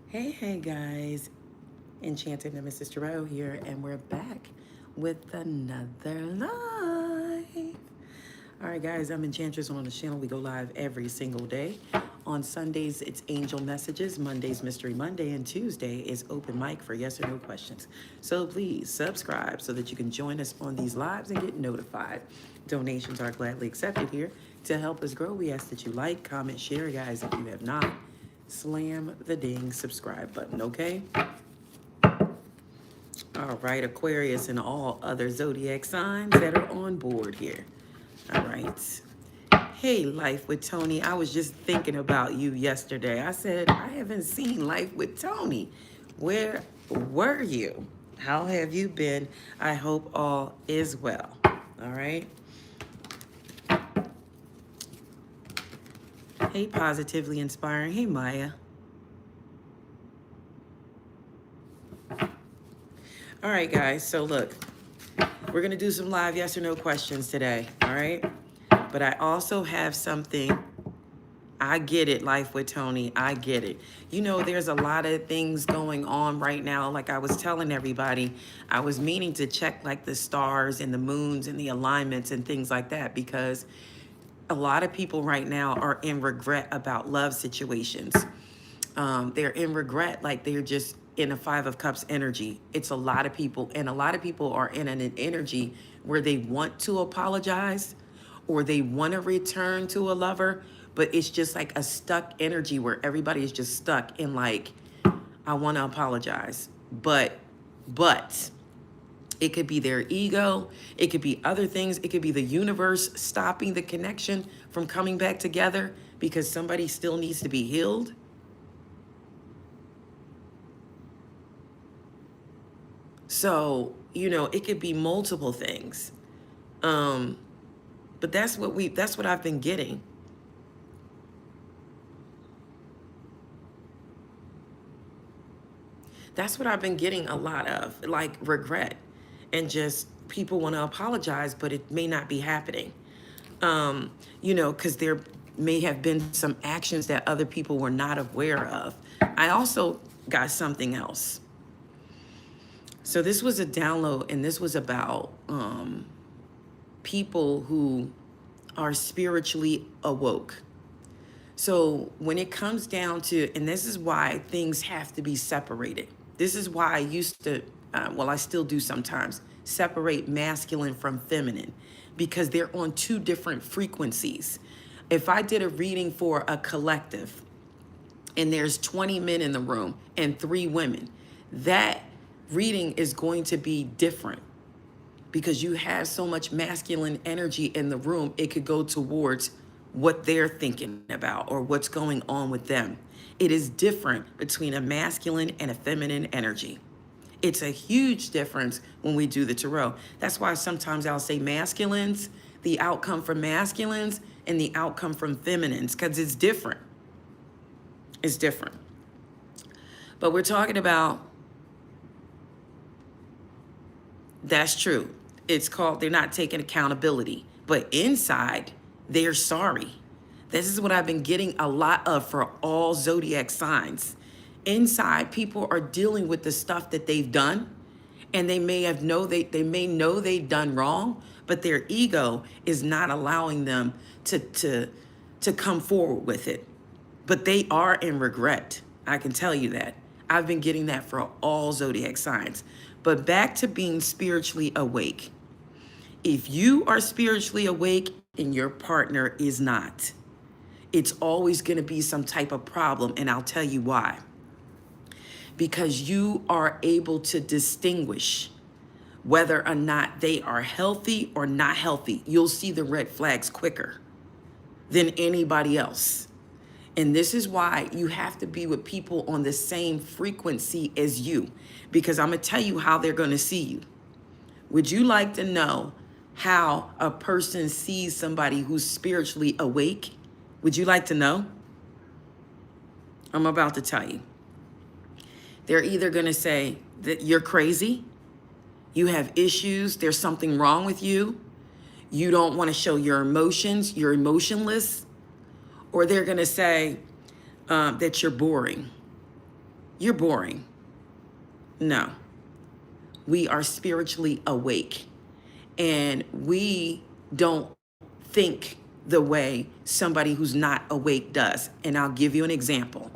Hey guys, Enchanted Nemesis Tarot here, and we're back with another live. All right, guys, I'm Enchantress on the channel. We go live every single day. On Sundays, it's Angel Messages. Mondays, Mystery Monday, and Tuesday is open mic for yes or no questions. So please subscribe so that you can join us on these lives and get notified. Donations are gladly accepted here. To help us grow, we ask that you like, comment, share, guys, if you have not. Slam the ding subscribe button, okay? All right, Aquarius and all other zodiac signs that are on board here. All right. Hey, Life with Tony. I was just thinking about you yesterday. I said, I haven't seen Life with Tony. Where were you? How have you been? I hope all is well. All right. Hey, Positively Inspiring. Hey, Maya. All right, guys. So look, we're going to do some live yes or no questions today. All right. But I also have something. I get it, Life with Tony. I get it. You know, there's a lot of things going on right now. Like I was telling everybody, I was meaning to check like the stars and the moons and the alignments and things like that, because a lot of people right now are in regret about love situations. They're in regret, like they're just in a Five of Cups energy. It's a lot of people, and a lot of people are in an energy where they want to apologize or they want to return to a lover, but it's just like a stuck energy where everybody is just stuck in like, I want to apologize, but it could be their ego, it could be other things, it could be the universe stopping the connection from coming back together because somebody still needs to be healed. So, you know, it could be multiple things. But that's what I've been getting. That's what I've been getting a lot of, like regret, and just people want to apologize, but it may not be happening. You know, because there may have been some actions that other people were not aware of. I also got something else. So this was a download, and this was about people who are spiritually awoke. So when it comes down to, and this is why things have to be separated. This is why I used to, well, I still do sometimes, separate masculine from feminine, because they're on two different frequencies. If I did a reading for a collective and there's 20 men in the room and 3 women, that reading is going to be different because you have so much masculine energy in the room. It could go towards what they're thinking about or what's going on with them. It is different between a masculine and a feminine energy. It's a huge difference when we do the tarot. That's why sometimes I'll say masculines, the outcome from masculines, and the outcome from feminines, because it's different. It's different. But we're talking about, that's true. It's called, they're not taking accountability, but inside, they're sorry. This is what I've been getting a lot of for all zodiac signs. Inside, people are dealing with the stuff that they've done, and they may know they've done wrong, but their ego is not allowing them to come forward with it. But they are in regret. I can tell you that. I've been getting that for all zodiac signs. But back to being spiritually awake. If you are spiritually awake and your partner is not, it's always going to be some type of problem, and I'll tell you why. Because you are able to distinguish whether or not they are healthy or not healthy. You'll see the red flags quicker than anybody else. And this is why you have to be with people on the same frequency as you, because I'm going to tell you how they're going to see you. Would you like to know how a person sees somebody who's spiritually awake? Would you like to know? I'm about to tell you. They're either going to say that you're crazy, you have issues, there's something wrong with you, you don't want to show your emotions, you're emotionless, or they're going to say, that you're boring. You're boring. No. We are spiritually awake, and we don't think the way somebody who's not awake does. And I'll give you an example.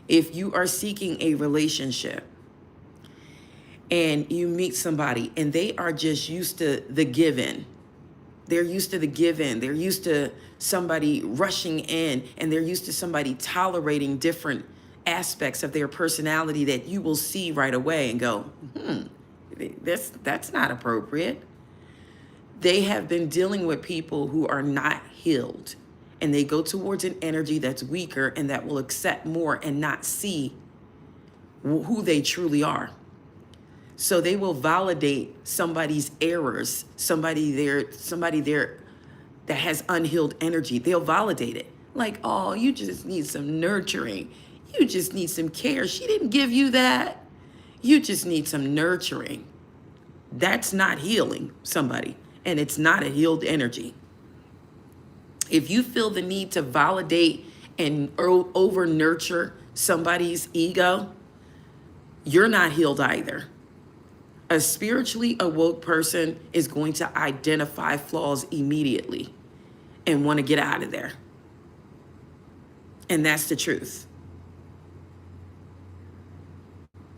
If you are seeking a relationship and you meet somebody and they are just used to the give-in, they're used to the give-in, they're used to somebody rushing in, and they're used to somebody tolerating different aspects of their personality that you will see right away and go, that's not appropriate. They have been dealing with people who are not healed, and they go towards an energy that's weaker and that will accept more and not see who they truly are. So they will validate somebody's errors, somebody there that has unhealed energy. They'll validate it. Like, oh, you just need some nurturing. You just need some care. She didn't give you that. You just need some nurturing. That's not healing somebody, and it's not a healed energy. If you feel the need to validate and over nurture somebody's ego, you're not healed either. A spiritually awoke person is going to identify flaws immediately and want to get out of there. And that's the truth.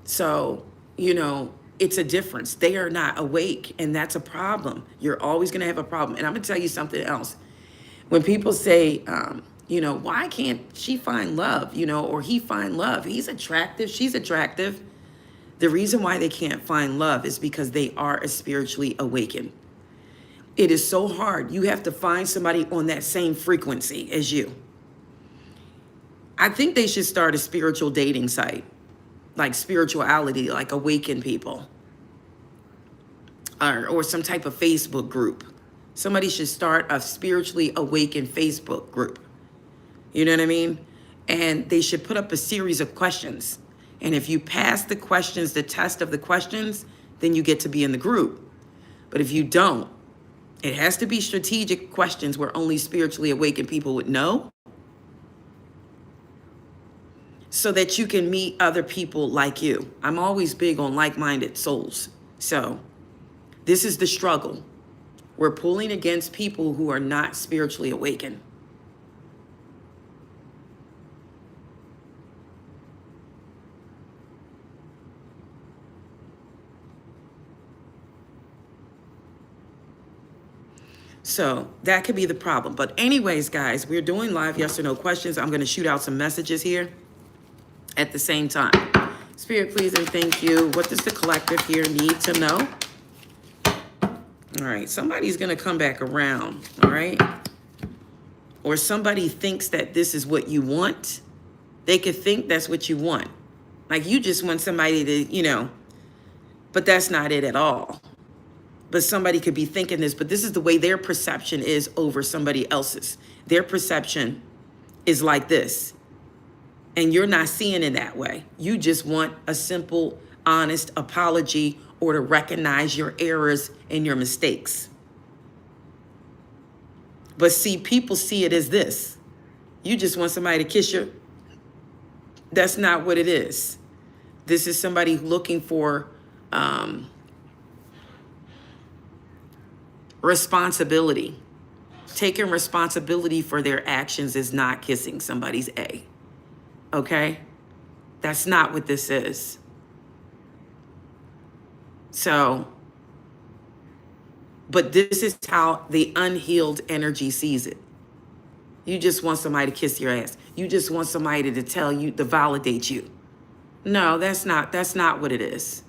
So, it's a difference. They are not awake, and that's a problem. You're always going to have a problem. And I'm going to tell you something else. When people say, why can't she find love, or he find love? He's attractive, she's attractive. The reason why they can't find love is because they are a spiritually awakened. It is so hard. You have to find somebody on that same frequency as you. I think they should start a spiritual dating site, like spirituality, like awaken people, or some type of Facebook group. Somebody should start a spiritually awakened Facebook group. You know what I mean? And they should put up a series of questions. And if you pass the questions, the test of the questions, then you get to be in the group. But if you don't, it has to be strategic questions where only spiritually awakened people would know, so that you can meet other people like you. I'm always big on like-minded souls. So this is the struggle. We're pulling against people who are not spiritually awakened. So that could be the problem. But anyways, guys, we're doing live yes or no questions. I'm going to shoot out some messages here at the same time. Spirit, please and thank you. What does the collective here need to know? All right, somebody's going to come back around, all right? Or somebody thinks that this is what you want. They could think that's what you want. Like you just want somebody to, but that's not it at all. But somebody could be thinking this, but this is the way their perception is over somebody else's. Their perception is like this. And you're not seeing it that way. You just want a simple, honest apology or to recognize your errors and your mistakes. But see, people see it as this. You just want somebody to kiss you. That's not what it is. This is somebody looking for responsibility. Taking responsibility for their actions is not kissing somebody's A. Okay? That's not what this is. So, but this is how the unhealed energy sees it. You just want somebody to kiss your ass. You just want somebody to tell you, to validate you. No, that's not what it is.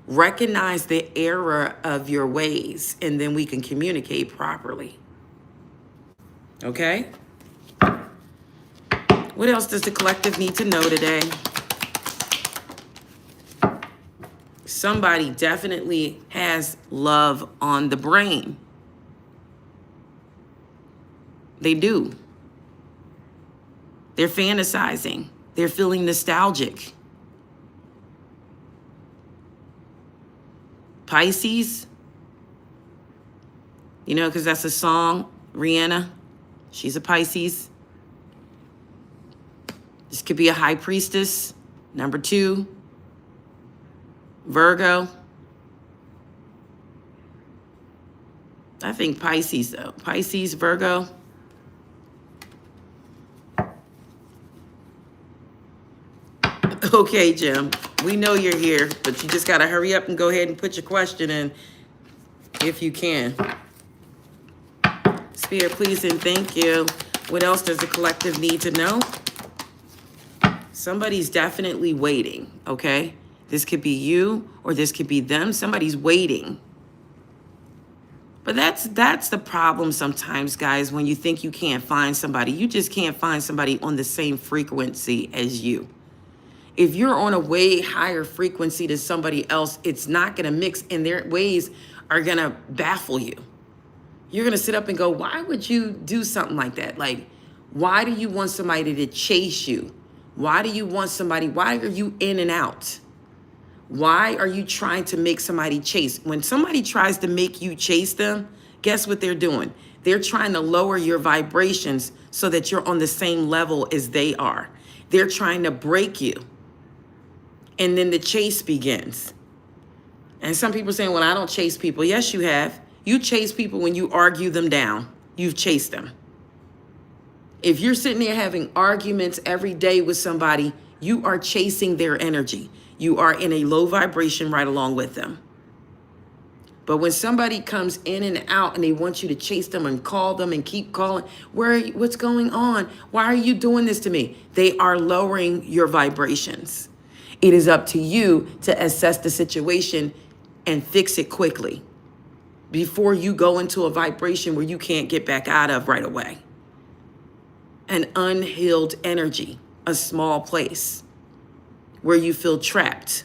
Recognize the error of your ways, and then we can communicate properly. Okay? What else does the collective need to know today? Somebody definitely has love on the brain. They do. They're fantasizing. They're feeling nostalgic. Pisces, because that's a song. Rihanna, she's a Pisces. This could be a high priestess. Number 2, Virgo. I think Pisces, though. Pisces, Virgo. Okay, Jim. We know you're here, but you just got to hurry up and go ahead and put your question in if you can. Spirit, please and thank you. What else does the collective need to know? Somebody's definitely waiting, okay? This could be you or this could be them. Somebody's waiting. But that's the problem sometimes, guys, when you think you can't find somebody. You just can't find somebody on the same frequency as you. If you're on a way higher frequency than somebody else, it's not going to mix, and their ways are going to baffle you. You're going to sit up and go, why would you do something like that? Like, why do you want somebody to chase you? Why do you want somebody? Why are you in and out? Why are you trying to make somebody chase? When somebody tries to make you chase them, guess what they're doing? They're trying to lower your vibrations so that you're on the same level as they are. They're trying to break you. And then the chase begins. And some people saying, well, I don't chase people. Yes, you have. You chase people when you argue them down. You've chased them. If you're sitting there having arguments every day with somebody, you are chasing their energy. You are in a low vibration right along with them. But when somebody comes in and out and they want you to chase them and call them and keep calling, what's going on? Why are you doing this to me? They are lowering your vibrations. It is up to you to assess the situation and fix it quickly before you go into a vibration where you can't get back out of right away. An unhealed energy, a small place where you feel trapped,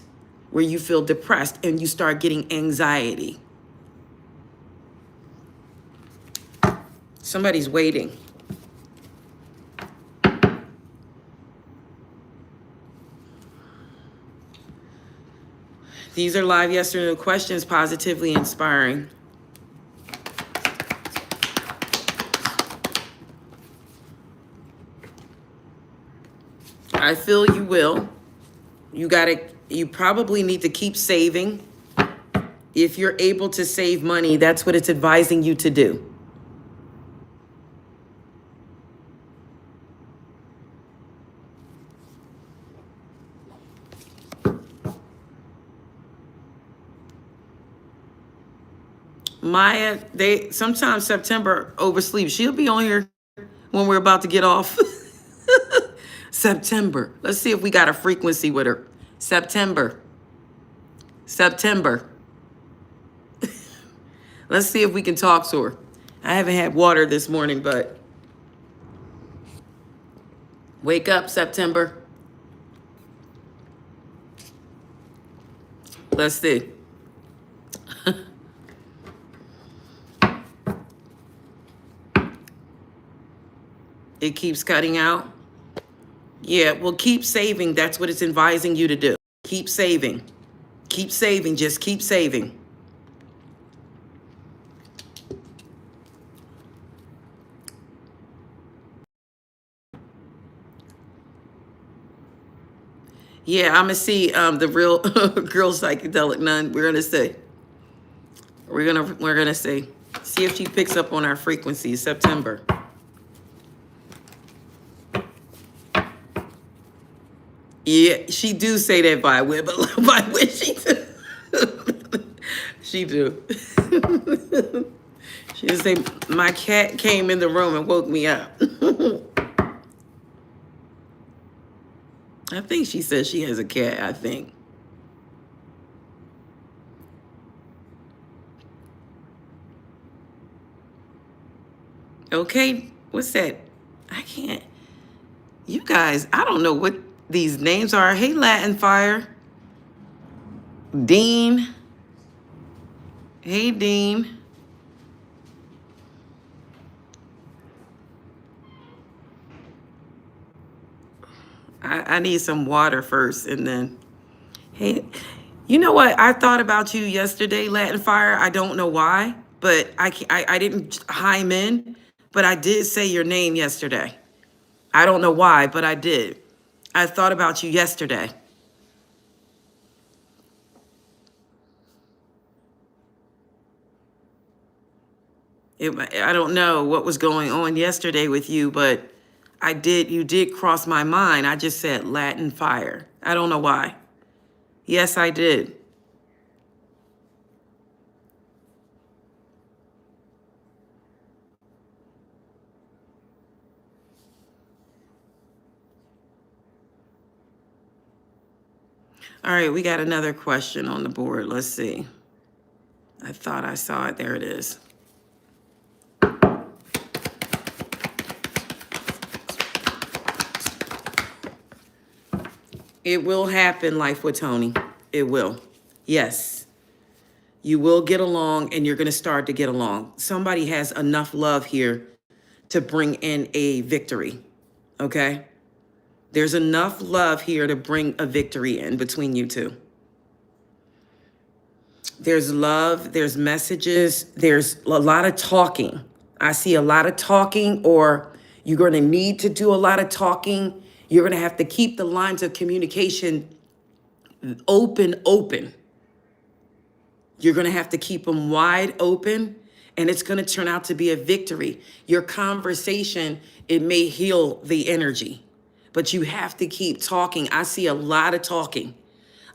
where you feel depressed, and you start getting anxiety. Somebody's waiting. These are live yes or no questions, positively inspiring. I feel you will. You probably need to keep saving. If you're able to save money, that's what it's advising you to do. Maya, sometimes September oversleeps. She'll be on here when we're about to get off. September. Let's see if we got a frequency with her. September. Let's see if we can talk to her. I haven't had water this morning, but wake up, September. Let's see. It keeps cutting out. Yeah, well, keep saving. That's what it's advising you to do. Keep saving. Keep saving. Just keep saving. Yeah, I'm gonna see the real girl psychedelic nun. We're gonna see. We're gonna see. See if she picks up on our frequency. September. Yeah, she do say that by which she do. She do. She just say, my cat came in the room and woke me up. I think she says she has a cat, I think. Okay, what's that? I can't. You guys, I don't know what these names are. Hey, Latin Fire. Dean. Hey, Dean. I need some water first and then. Hey, you know what? I thought about you yesterday, Latin Fire. I don't know why, but I didn't chime in, but I did say your name yesterday. I don't know why, but I did. I thought about you yesterday. I don't know what was going on yesterday with you, but you did cross my mind. I just said Latin fire. I don't know why. Yes, I did. All right, we got another question on the board. Let's see. I thought I saw it. There it is. It will happen, Life with Tony. It will. Yes. You will get along, and you're going to start to get along. Somebody has enough love here to bring in a victory. Okay? There's enough love here to bring a victory in between you two. There's love, there's messages, there's a lot of talking. I see a lot of talking, or you're going to need to do a lot of talking. You're going to have to keep the lines of communication open. You're going to have to keep them wide open, and it's going to turn out to be a victory. Your conversation, it may heal the energy, but you have to keep talking. I see a lot of talking,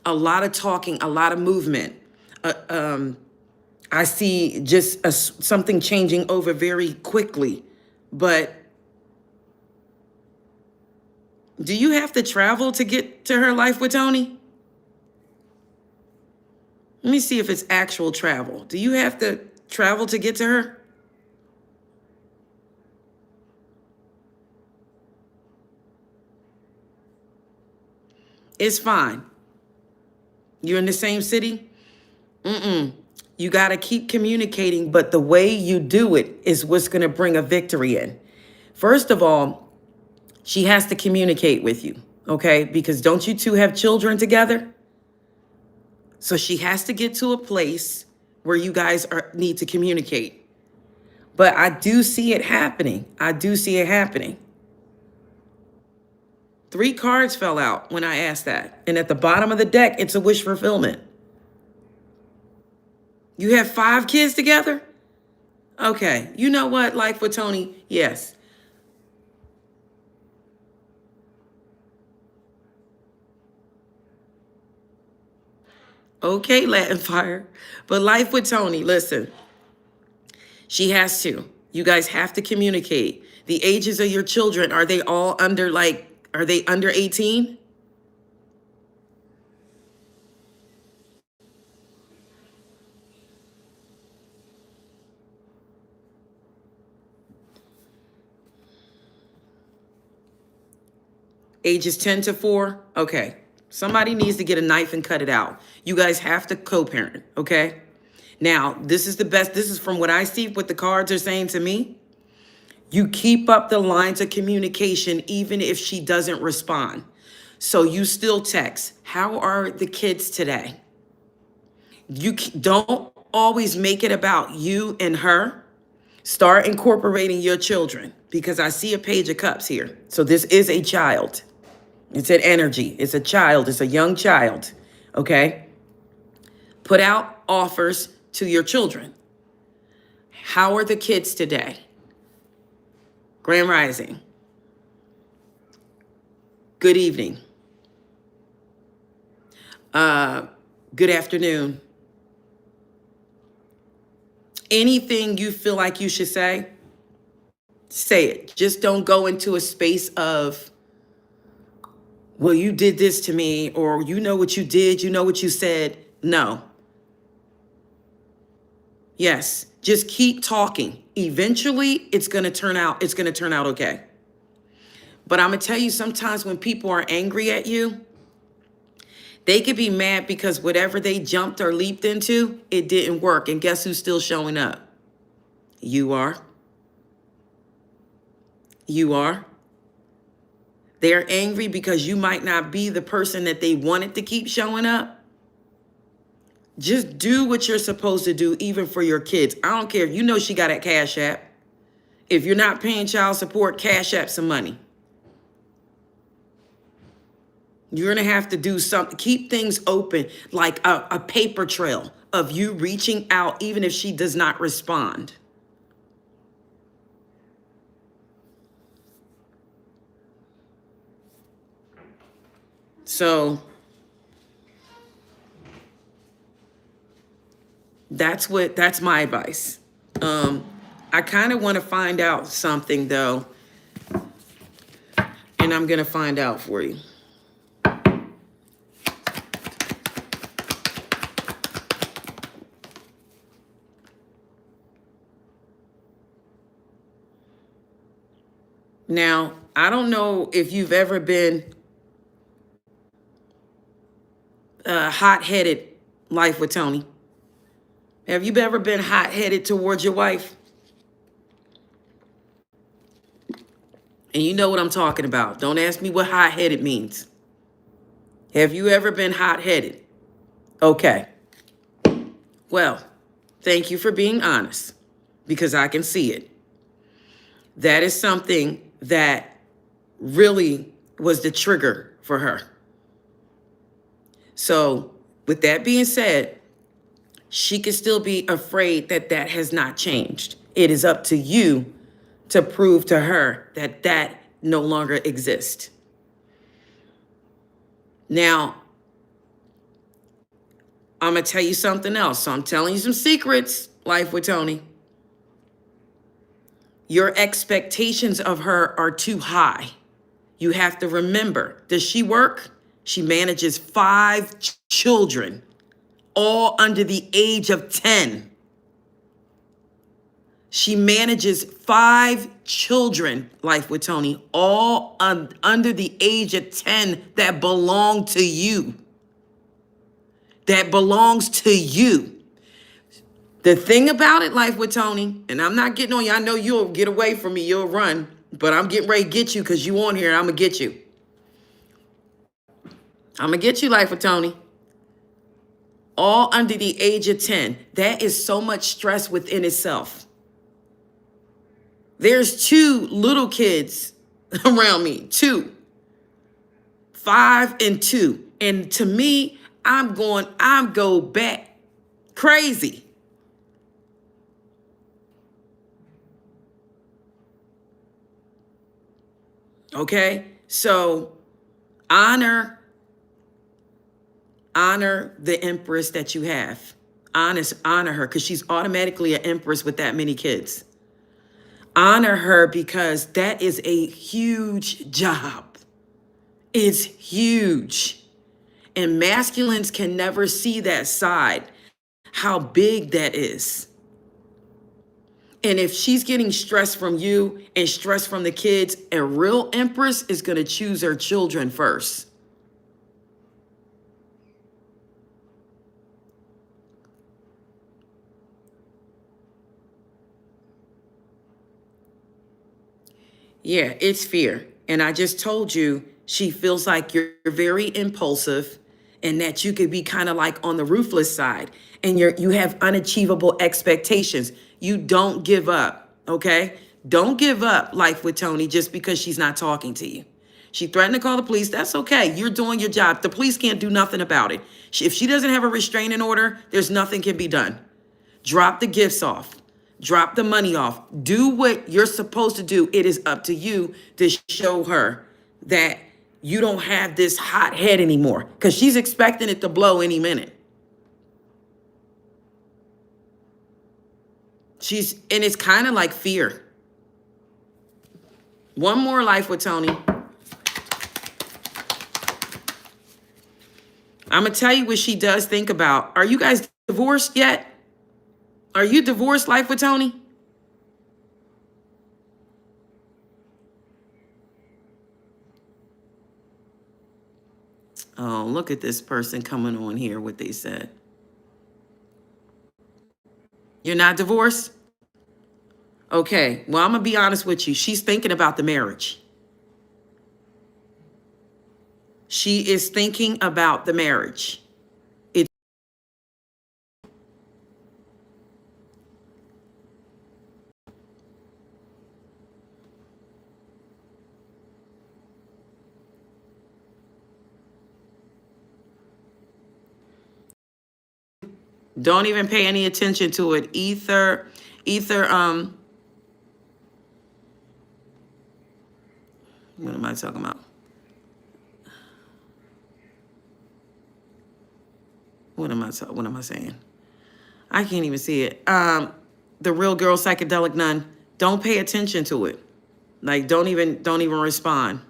a lot of movement. I see just something changing over very quickly. But do you have to travel to get to her, Life with Tony? Let me see if it's actual travel. Do you have to travel to get to her? It's fine. You're in the same city? You got to keep communicating, but the way you do it is what's going to bring a victory in. First of all, she has to communicate with you, okay? Because don't you two have children together? So she has to get to a place where you guys need to communicate. But I do see it happening. I do see it happening. 3 cards fell out when I asked that. And at the bottom of the deck, it's a wish fulfillment. You have 5 kids together? Okay. You know what, Life with Tony? Yes. Okay, Latin fire. But Life with Tony, listen. She has to. You guys have to communicate. The ages of your children, are they all under are they under 18? Ages 10 to 4? Okay. Somebody needs to get a knife and cut it out. You guys have to co-parent, okay? Now, this is the best. This is from what I see, what the cards are saying to me. You keep up the lines of communication even if she doesn't respond. So you still text, how are the kids today? You don't always make it about you and her. Start incorporating your children, because I see a Page of Cups here. So this is a child. It's an energy. It's a child. It's a young child. Okay? Put out offers to your children. How are the kids today? Grand Rising. Good evening. Good afternoon. Anything you feel like you should say it. Just don't go into a space of, well, you did this to me, or you know what you did, you know what you said. No. Yes, just keep talking. Eventually, it's going to turn out okay. But I'm going to tell you, sometimes when people are angry at you, they could be mad because whatever they jumped or leaped into, it didn't work. And guess who's still showing up? You are. You are. They're angry because you might not be the person that they wanted to keep showing up. Just do what you're supposed to do, even for your kids. I don't care if you know she got a Cash App. If you're not paying child support, Cash App some money. You're going to have to do something, keep things open, like a paper trail of you reaching out, even if she does not respond. So that's my advice. I kind of want to find out something though, and I'm going to find out for you. Now, I don't know if you've ever been hot-headed, Life with Tony. Have you ever been hot-headed towards your wife? And you know what I'm talking about. Don't ask me what hot-headed means. Have you ever been hot-headed? Okay. Well, thank you for being honest, because I can see it. That is something that really was the trigger for her. So with that being said, she can still be afraid that that has not changed. It is up to you to prove to her that that no longer exists. Now, I'm going to tell you something else. So I'm telling you some secrets, Life with Tony. Your expectations of her are too high. You have to remember, does she work? She manages 5 children, all under the age of 10. She manages 5 children, Life with Tony, all under the age of 10 that belong to you. That belongs to you. The thing about it, Life with Tony, and I'm not getting on you. I know you'll get away from me. You'll run. But I'm getting ready to get you because you on here and I'm going to get you. I'm going to get you, Life with Tony. All under the age of 10. That is so much stress within itself. There's 2 little kids around me. 2. 5 and 2. And to me, I'm go back crazy. Okay? So honor the empress that you have. Honor her, because she's automatically an empress with that many kids. Honor her, because that is a huge job. It's huge. And masculines can never see that side, how big that is. And if she's getting stress from you and stress from the kids, a real empress is going to choose her children first. Yeah, it's fear. And I just told you, she feels like you're very impulsive and that you could be kind of like on the ruthless side, and you have unachievable expectations. You don't give up, okay? Don't give up, Life with Tony, just because she's not talking to you. She threatened to call the police. That's okay. You're doing your job. The police can't do nothing about it. If she doesn't have a restraining order, there's nothing can be done. Drop the gifts off. Drop the money off. Do what you're supposed to do. It is up to you to show her that you don't have this hot head anymore, because she's expecting it to blow any minute. And it's kind of like fear. One more, Life with Tony. I'm going to tell you what she does think about. Are you guys divorced yet? Are you divorced, Life with Tony? Oh, look at this person coming on here, what they said. You're not divorced? Okay, well, I'm going to be honest with you. She's thinking about the marriage. She is thinking about the marriage. Don't even pay any attention to it. Ether, what am I talking about? What am I saying? I can't even see it. The real girl psychedelic nun. Don't pay attention to it. Like, don't even respond.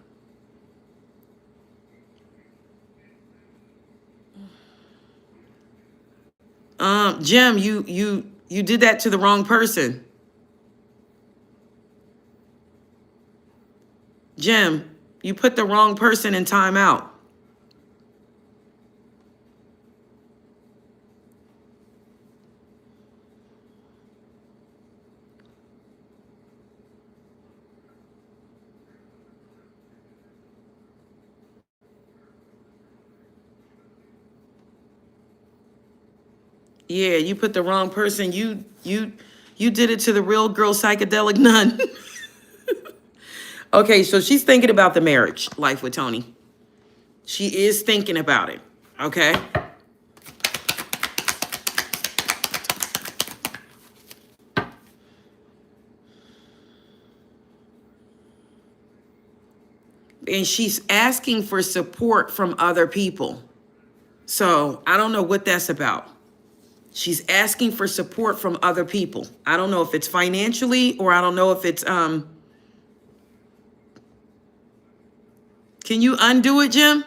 Jim, you did that to the wrong person. Jim, you put the wrong person in timeout. Yeah, you put the wrong person. You did it to the real girl psychedelic nun. Okay, so she's thinking about the marriage life with Tony. She is thinking about it. Okay. And she's asking for support from other people. So I don't know what that's about. She's asking for support from other people. I don't know if it's financially, or I don't know if it's can you undo it, Jim?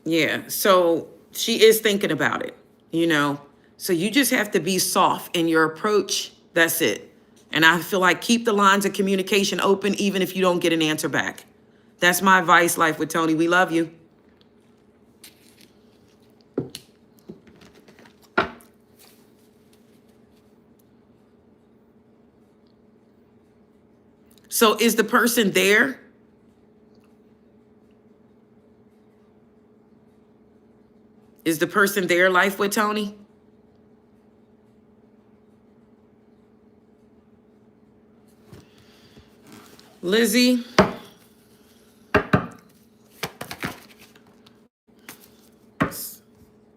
Yeah. So she is thinking about it, you know. So you just have to be soft in your approach. That's it. And I feel like keep the lines of communication open even if you don't get an answer back. That's my advice, Life with Tony. We love you. So is the person there? Is the person there, Life with Tony? Lizzie?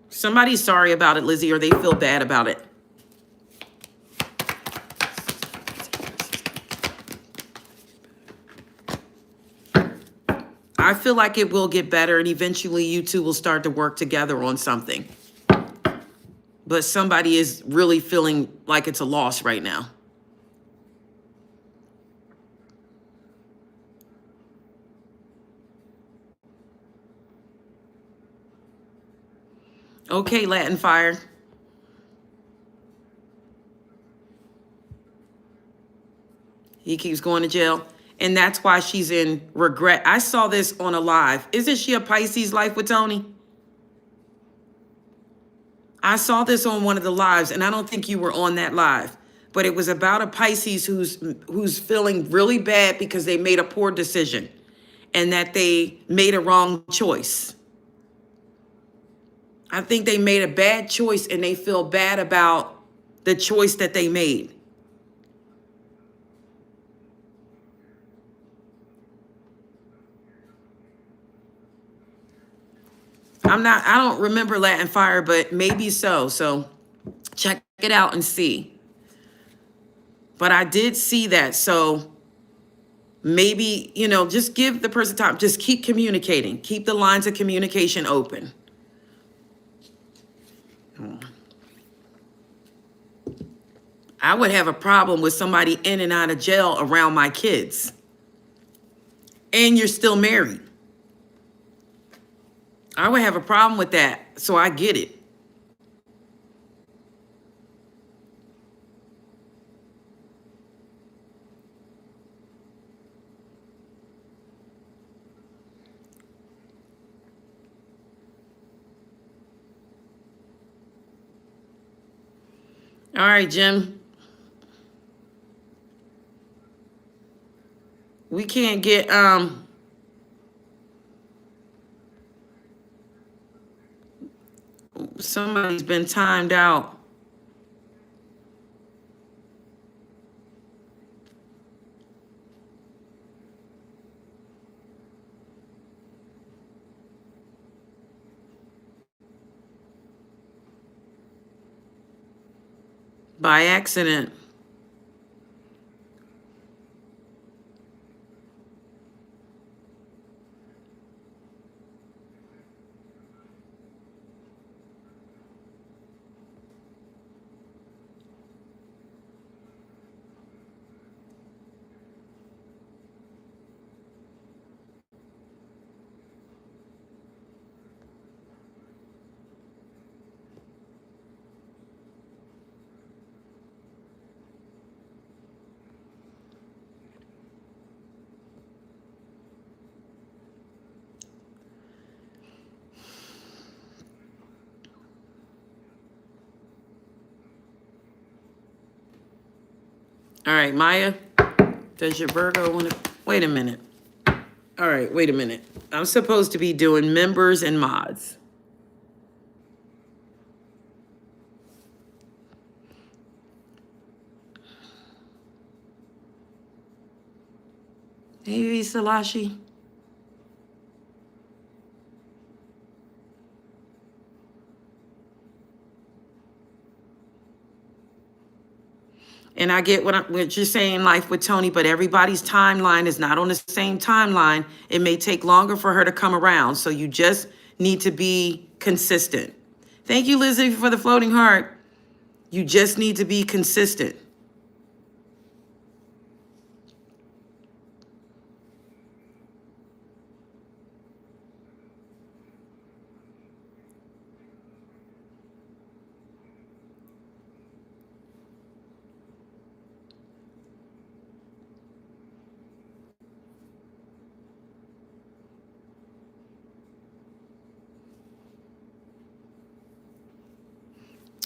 Somebody's sorry about it, Lizzie, or they feel bad about it. I feel like it will get better, and eventually you two will start to work together on something. But somebody is really feeling like it's a loss right now. Okay, Latin Fire. He keeps going to jail. And that's why she's in regret. I saw this on a live. Isn't she a Pisces, Life with Tony? I saw this on one of the lives, and I don't think you were on that live. But it was about a Pisces who's feeling really bad because they made a poor decision and that they made a wrong choice. I think they made a bad choice and they feel bad about the choice that they made. I don't remember Latin Fire, but maybe so. So check it out and see. But I did see that. So maybe, just give the person time. Just keep communicating. Keep the lines of communication open. I would have a problem with somebody in and out of jail around my kids. And you're still married. I would have a problem with that. So I get it. All right, Jim. We can't get Somebody's been timed out. By accident. All right, Maya, does your Virgo want to... Wait a minute. All right, wait a minute. I'm supposed to be doing members and mods. Hey, Salashi. And I get what you're saying, life with Tony, but everybody's timeline is not on the same timeline. It may take longer for her to come around. So you just need to be consistent. Thank you, Lizzie, for the floating heart. You just need to be consistent.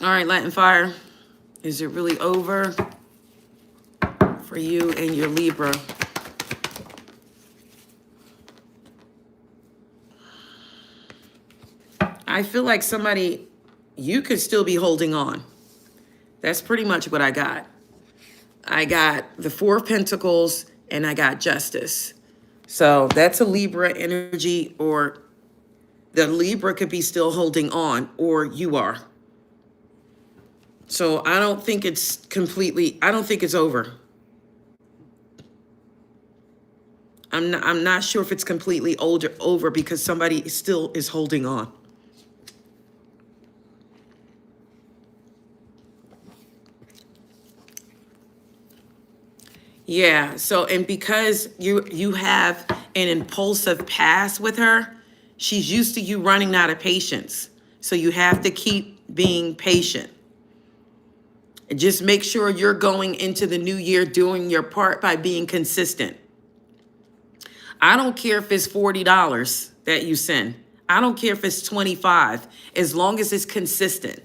All right, Latin Fire. Is it really over for you and your Libra? I feel like somebody, you could still be holding on. That's pretty much what I got. I got the Four of Pentacles and I got Justice. So that's a Libra energy, or the Libra could be still holding on, or you are. So I don't think it's completely, I don't think it's over. I'm not sure if it's completely over because somebody still is holding on. Yeah, so, and because you have an impulsive past with her, she's used to you running out of patience. So you have to keep being patient. And just make sure you're going into the new year doing your part by being consistent. I don't care if it's $40 that you send. I don't care if it's 25, as long as it's consistent.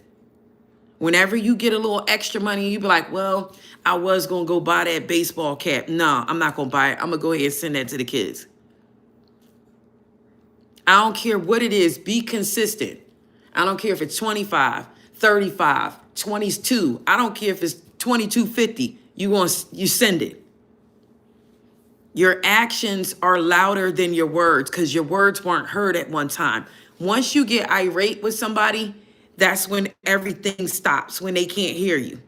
Whenever you get a little extra money, you be like, well, I was going to go buy that baseball cap. No, I'm not going to buy it. I'm going to go ahead and send that to the kids. I don't care what it is. Be consistent. I don't care if it's 25, 35, 22. I don't care if it's 22.50. You send it. Your actions are louder than your words because your words weren't heard at one time. Once you get irate with somebody, that's when everything stops, when they can't hear you.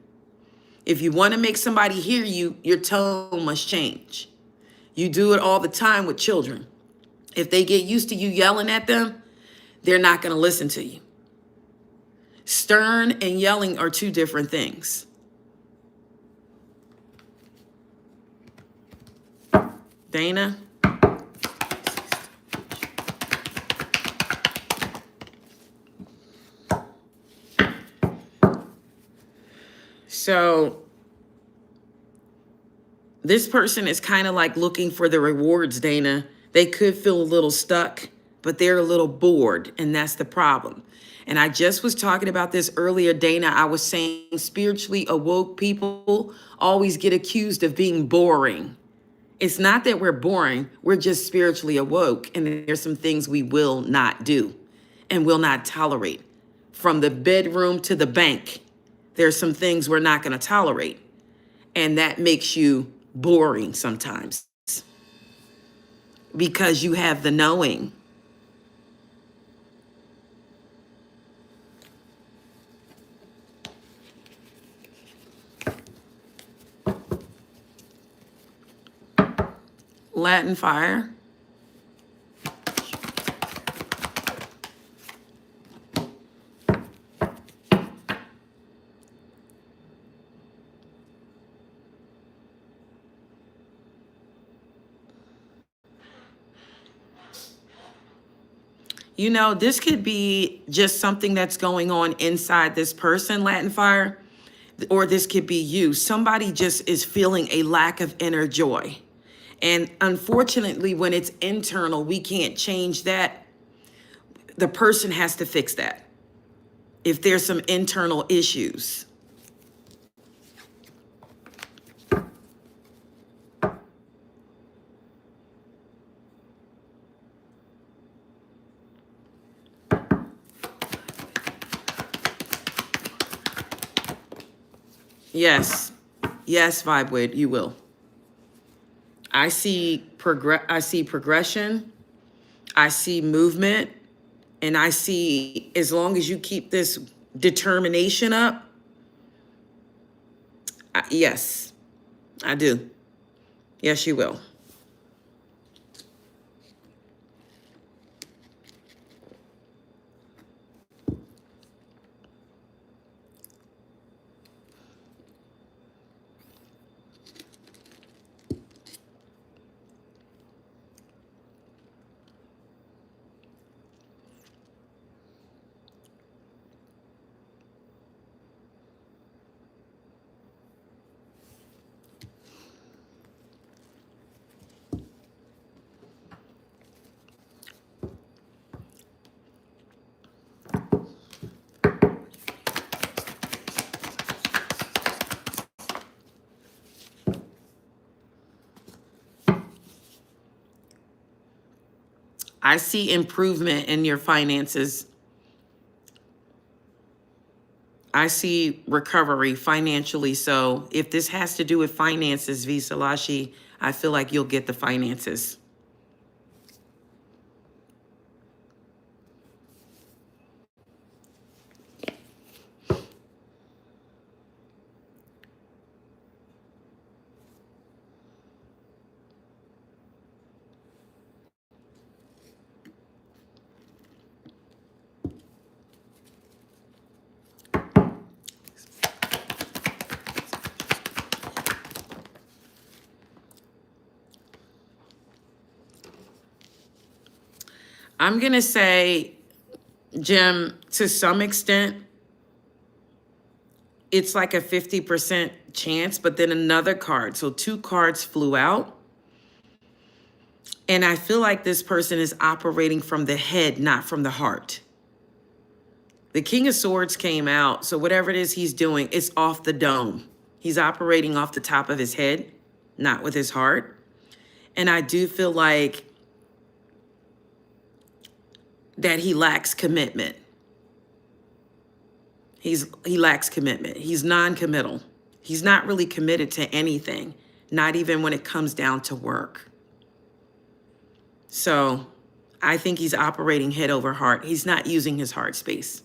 If you want to make somebody hear you, your tone must change. You do it all the time with children. If they get used to you yelling at them, they're not going to listen to you. Stern and yelling are two different things. Dana? So this person is kind of like looking for the rewards, Dana. They could feel a little stuck, but they're a little bored, and that's the problem. And I just was talking about this earlier, Dana. I was saying spiritually awoke people always get accused of being boring. It's not that we're boring. We're just spiritually awoke, and there's some things we will not do and will not tolerate. From the bedroom to the bank, there's some things we're not going to tolerate. And that makes you boring sometimes because you have the knowing. Latin fire. You know, this could be just something that's going on inside this person, Latin fire, or this could be you. Somebody just is feeling a lack of inner joy. And unfortunately, when it's internal, we can't change that. The person has to fix that if there's some internal issues. Yes. Yes, Vibewood, you will. I see progression. I see movement. And I see, as long as you keep this determination up, yes, I do. Yes, you will. I see improvement in your finances. I see recovery financially. So if this has to do with finances, Visalashi, I feel like you'll get the finances. I'm going to say, Jim, to some extent, it's like a 50% chance, but then another card. So 2 cards flew out. And I feel like this person is operating from the head, not from the heart. The King of Swords came out. So whatever it is he's doing, it's off the dome. He's operating off the top of his head, not with his heart. And I do feel like that he lacks commitment. He lacks commitment. He's non-committal. He's not really committed to anything, not even when it comes down to work. So I think he's operating head over heart. He's not using his heart space.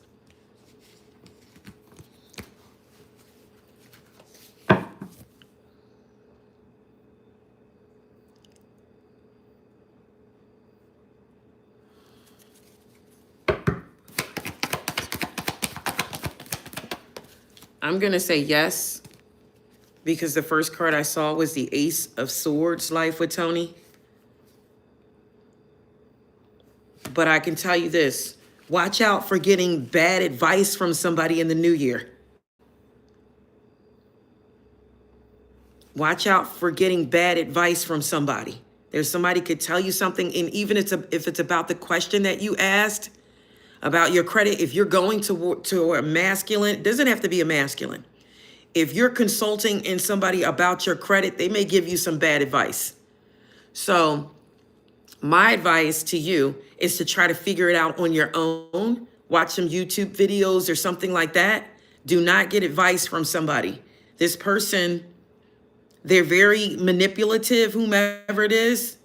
I'm going to say yes, because the first card I saw was the Ace of Swords, life with Tony. But I can tell you this, watch out for getting bad advice from somebody in the new year. Watch out for getting bad advice from somebody. There's somebody could tell you something, and even if it's about the question that you asked about your credit, if you're going to a masculine, it doesn't have to be a masculine. If you're consulting in somebody about your credit, they may give you some bad advice. So my advice to you is to try to figure it out on your own watch some YouTube videos or something like that. Do not get advice from somebody. This person, they're very manipulative, whomever it is,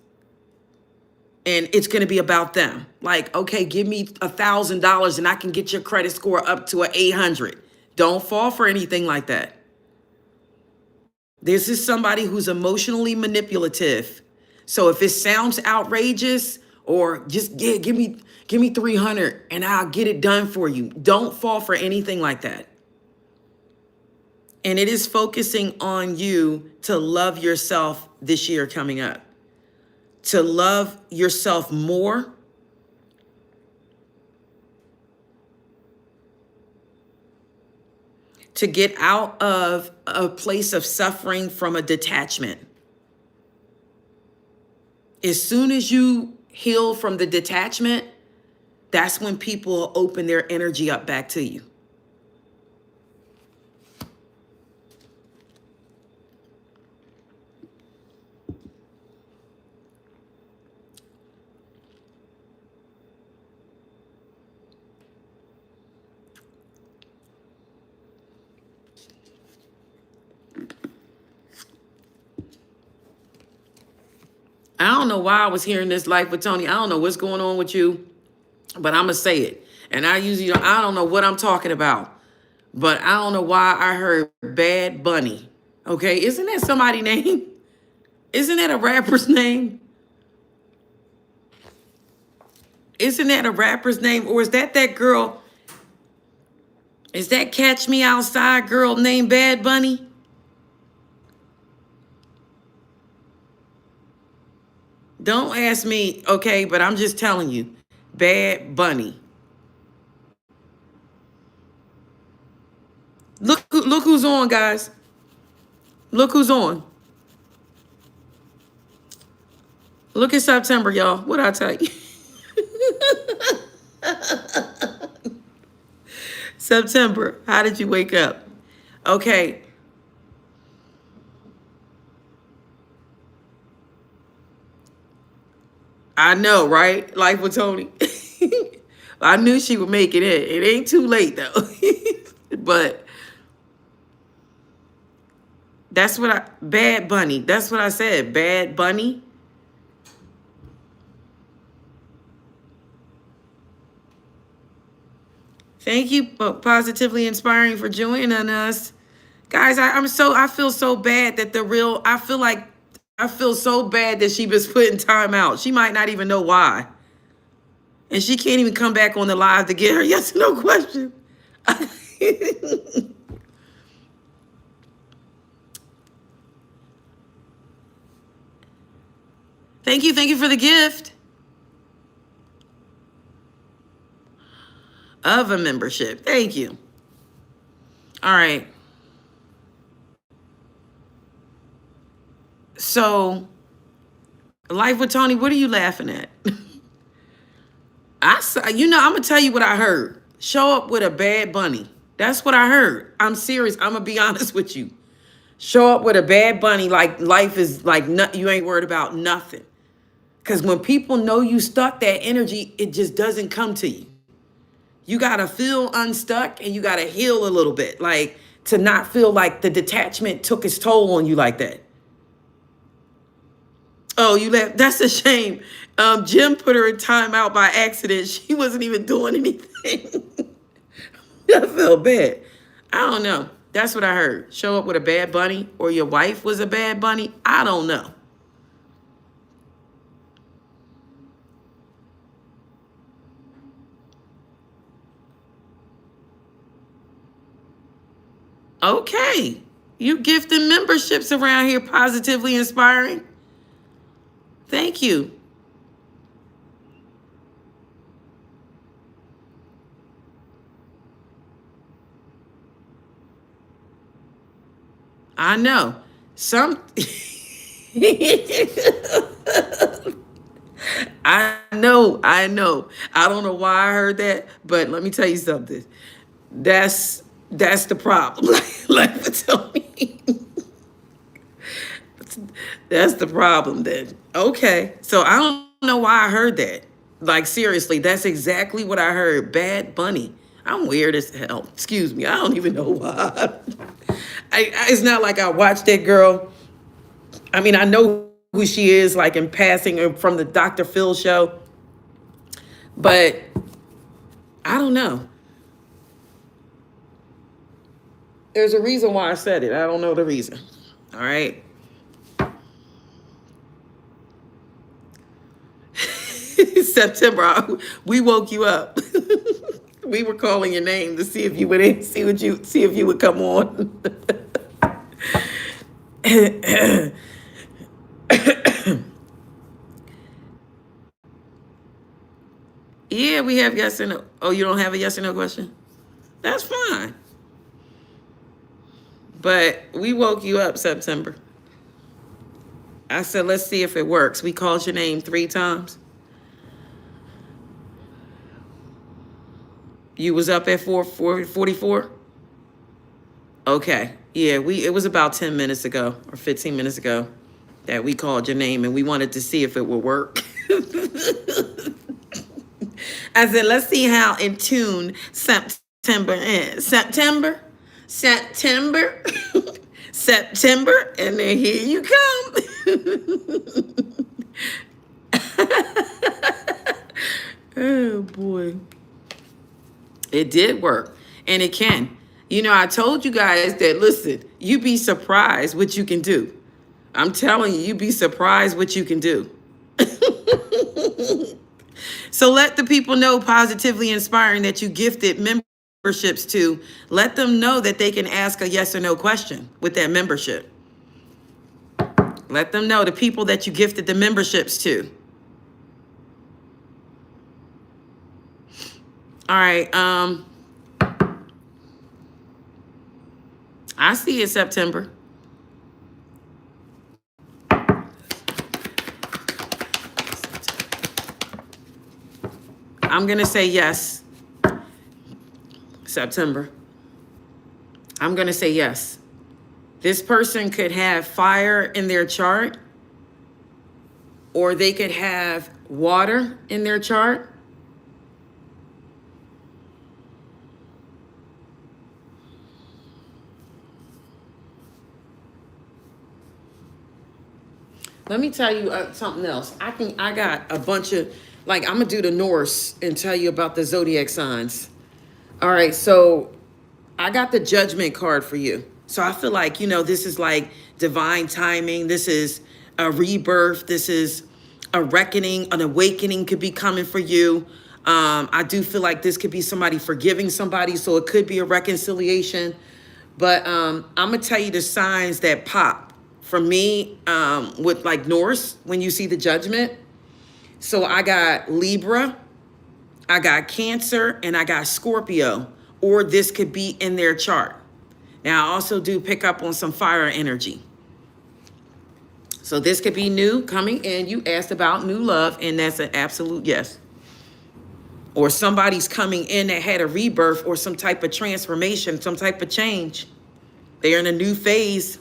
and it's going to be about them. Like, okay, give me $1,000 and I can get your credit score up to an 800. Don't fall for anything like that. This is somebody who's emotionally manipulative. So if it sounds outrageous, or just give me 300 and I'll get it done for you, don't fall for anything like that. And it is focusing on you to love yourself this year coming up, to love yourself more, to get out of a place of suffering from a detachment. As soon as you heal from the detachment, that's when people open their energy up back to you. I don't know why I was hearing this life with Tony. I don't know what's going on with you, but I'm going to say it. And I don't know what I'm talking about, but I don't know why I heard Bad Bunny. Okay, isn't that somebody's name? Isn't that a rapper's name? Isn't that a rapper's name? Or is that girl? Is that Catch Me Outside girl named Bad Bunny? Don't ask me, okay, but I'm just telling you. Bad Bunny. Look who's on, guys. Look who's on. Look at September, y'all. What'd I tell you? September, how did you wake up? Okay. I know, right? Life with Tony. I knew she would make it in. It ain't too late, though. But that's Bad Bunny. That's what I said. Bad Bunny. Thank you, Positively Inspiring, for joining us. Guys, I feel so bad that I feel so bad that she was put in time out. She might not even know why. And she can't even come back on the live to get her yes or no question. Thank you for the gift of a membership. Thank you. All right. So, Life with Tony, what are you laughing at? I'm gonna tell you what I heard. Show up with a Bad Bunny. That's what I heard. I'm serious. I'm gonna be honest with you. Show up with a Bad Bunny, like life is like you ain't worried about nothing. Because when people know you stuck, that energy, it just doesn't come to you. You gotta feel unstuck and you gotta heal a little bit, like to not feel like the detachment took its toll on you like that. Oh, you left. That's a shame. Jim put her in timeout by accident. She wasn't even doing anything. I felt bad. I don't know. That's what I heard. Show up with a Bad Bunny, or your wife was a Bad Bunny. I don't know. Okay. You gifting memberships around here, Positively Inspiring. Thank you. I know. I know. I don't know why I heard that, but let me tell you something. That's the problem. Like tell me. That's the problem then. Okay. So I don't know why I heard that. Like, seriously, that's exactly what I heard. Bad Bunny. I'm weird as hell. Excuse me. I don't even know why. It's not like I watched that girl. I mean, I know who she is, like in passing from the Dr. Phil show. But I don't know. There's a reason why I said it. I don't know the reason. All right. September, we woke you up. We were calling your name to see if you would see if you would come on. Yeah, we have yes or no. Oh, you don't have a yes or no question? That's fine. But we woke you up, September. I said, let's see if it works. We called your name 3 times. You was up at 4:44? Okay. Yeah, it was about 10 minutes ago or 15 minutes ago that we called your name, and we wanted to see if it would work. I said, let's see how in tune September is. September, September, and then here you come. Oh, boy. It did work, and it can. You know, I told you guys that, listen, you be surprised what you can do. I'm telling you, you be surprised what you can do. So let the people know, Positively Inspiring, that you gifted memberships to. Let them know that they can ask a yes or no question with that membership. Let them know, the people that you gifted the memberships to. All right. I see it, September. I'm going to say yes, September. I'm going to say yes. This person could have fire in their chart, or they could have water in their chart. Let me tell you something else. I got a bunch of, like, I'm going to do the Norse and tell you about the zodiac signs. All right, so I got the Judgment card for you. So I feel like, you know, this is like divine timing. This is a rebirth. This is a reckoning, an awakening could be coming for you. I do feel like this could be somebody forgiving somebody, so it could be a reconciliation. But I'm going to tell you the signs that pop for me with like Norse when you see the Judgment. So I got Libra, I got Cancer, and I got Scorpio, or this could be in their chart. Now, I also do pick up on some fire energy. So this could be new coming, and you asked about new love, and that's an absolute yes. Or somebody's coming in that had a rebirth or some type of transformation, some type of change. They're in a new phase.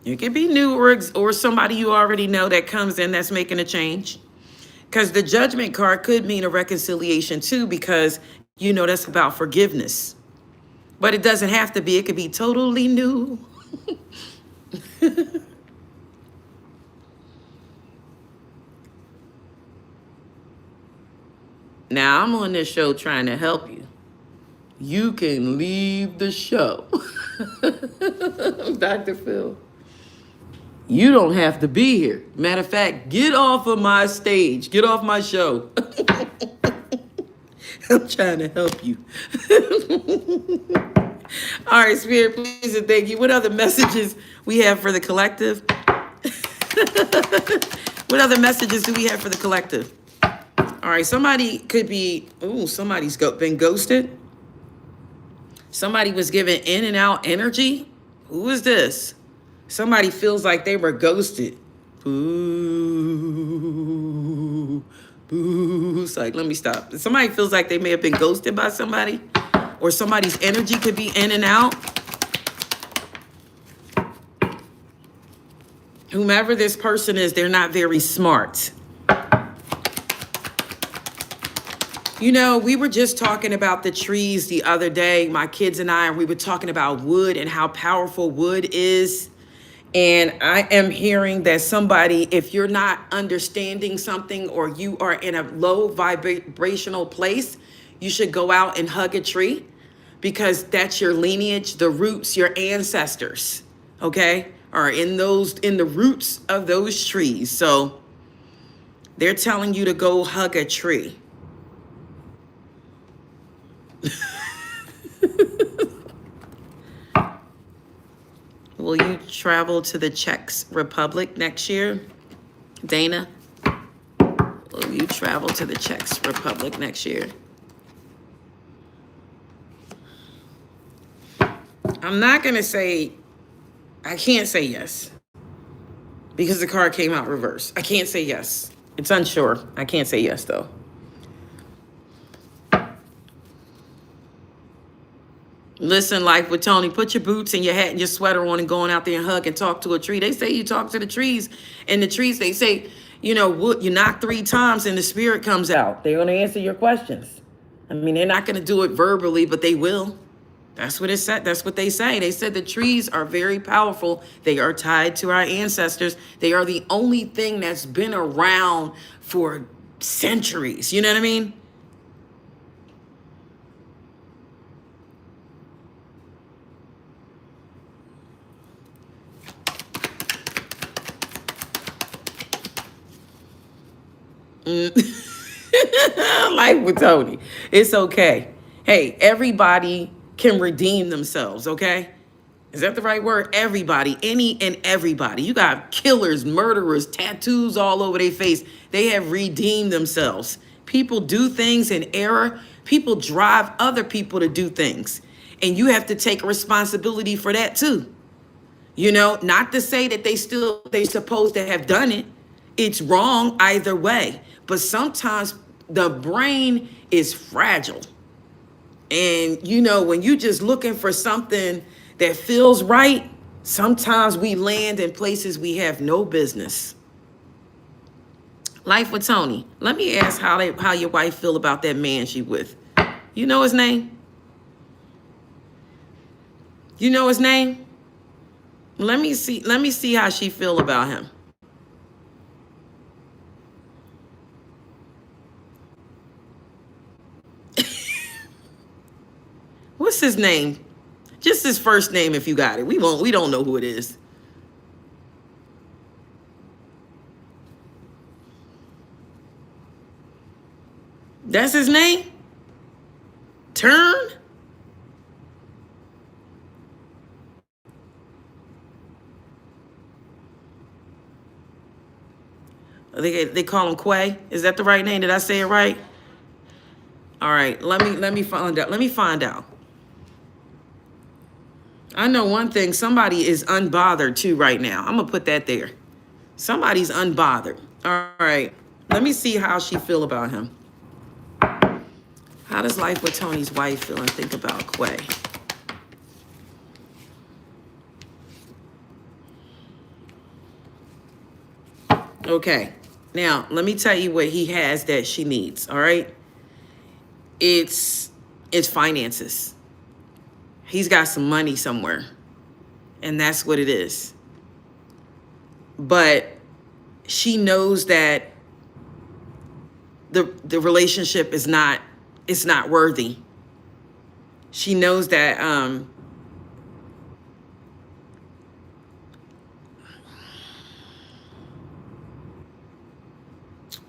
It could be new, or somebody you already know that comes in that's making a change. Because the Judgment card could mean a reconciliation too, because, you know, that's about forgiveness. But it doesn't have to be. It could be totally new. Now, I'm on this show trying to help you. You can leave the show. Dr. Phil. You don't have to be here. Matter of fact, get off of my stage. Get off my show. I'm trying to help you. All right, Spirit, please and thank you. What other messages we have for the collective? What other messages do we have for the collective? All right, somebody could be, somebody's been ghosted. Somebody was given in and out energy. Who is this? Somebody feels like they were ghosted. Boo. Boo. It's like, let me stop. Somebody feels like they may have been ghosted by somebody, or somebody's energy could be in and out. Whomever this person is, they're not very smart. You know, we were just talking about the trees the other day, my kids and I, and we were talking about wood and how powerful wood is. And I am hearing that somebody, if you're not understanding something or you are in a low vibrational place, you should go out and hug a tree, because that's your lineage, the roots, your ancestors, okay, are in the roots of those trees. So they're telling you to go hug a tree. Will you travel to the Czech Republic next year? Dana, will you travel to the Czech Republic next year? I'm not going to say, I can't say yes, because the card came out reverse. I can't say yes. It's unsure. I can't say yes, though. Listen, Life with Tony, put your boots and your hat and your sweater on and going out there and hug and talk to a tree. They say you talk to the trees, and the trees, they say, you know, wood, you knock 3 times and the spirit comes out. They're going to answer your questions. I mean, they're not going to do it verbally, but they will. That's what it said. That's what they say. They said the trees are very powerful. They are tied to our ancestors. They are the only thing that's been around for centuries. You know what I mean? Life with Tony. It's okay. Hey, everybody can redeem themselves, okay? Is that the right word? Everybody, any and everybody. You got killers, murderers, tattoos all over their face. They have redeemed themselves. People do things in error. People drive other people to do things. And you have to take responsibility for that too. You know, not to say that they're supposed to have done it. It's wrong either way. But sometimes the brain is fragile. And, you know, when you just looking for something that feels right, sometimes we land in places we have no business. Life with Tony. Let me ask how your wife feel about that man she with. You know his name? You know his name? Let me see how she feel about him. What's his name? Just his first name if you got it. We don't know who it is. That's his name? Turn? They call him Quay. Is that the right name? Did I say it right? All right, let me find out. Let me find out. I know one thing, somebody is unbothered too right now. I'm gonna put that there. Somebody's unbothered. All right, let me see how she feel about him. How does Life with Tony's wife feel and think about Quay? Okay, now let me tell you what he has that she needs, all right? It's finances. He's got some money somewhere, and that's what it is. But she knows that the relationship is not, it's not worthy. She knows that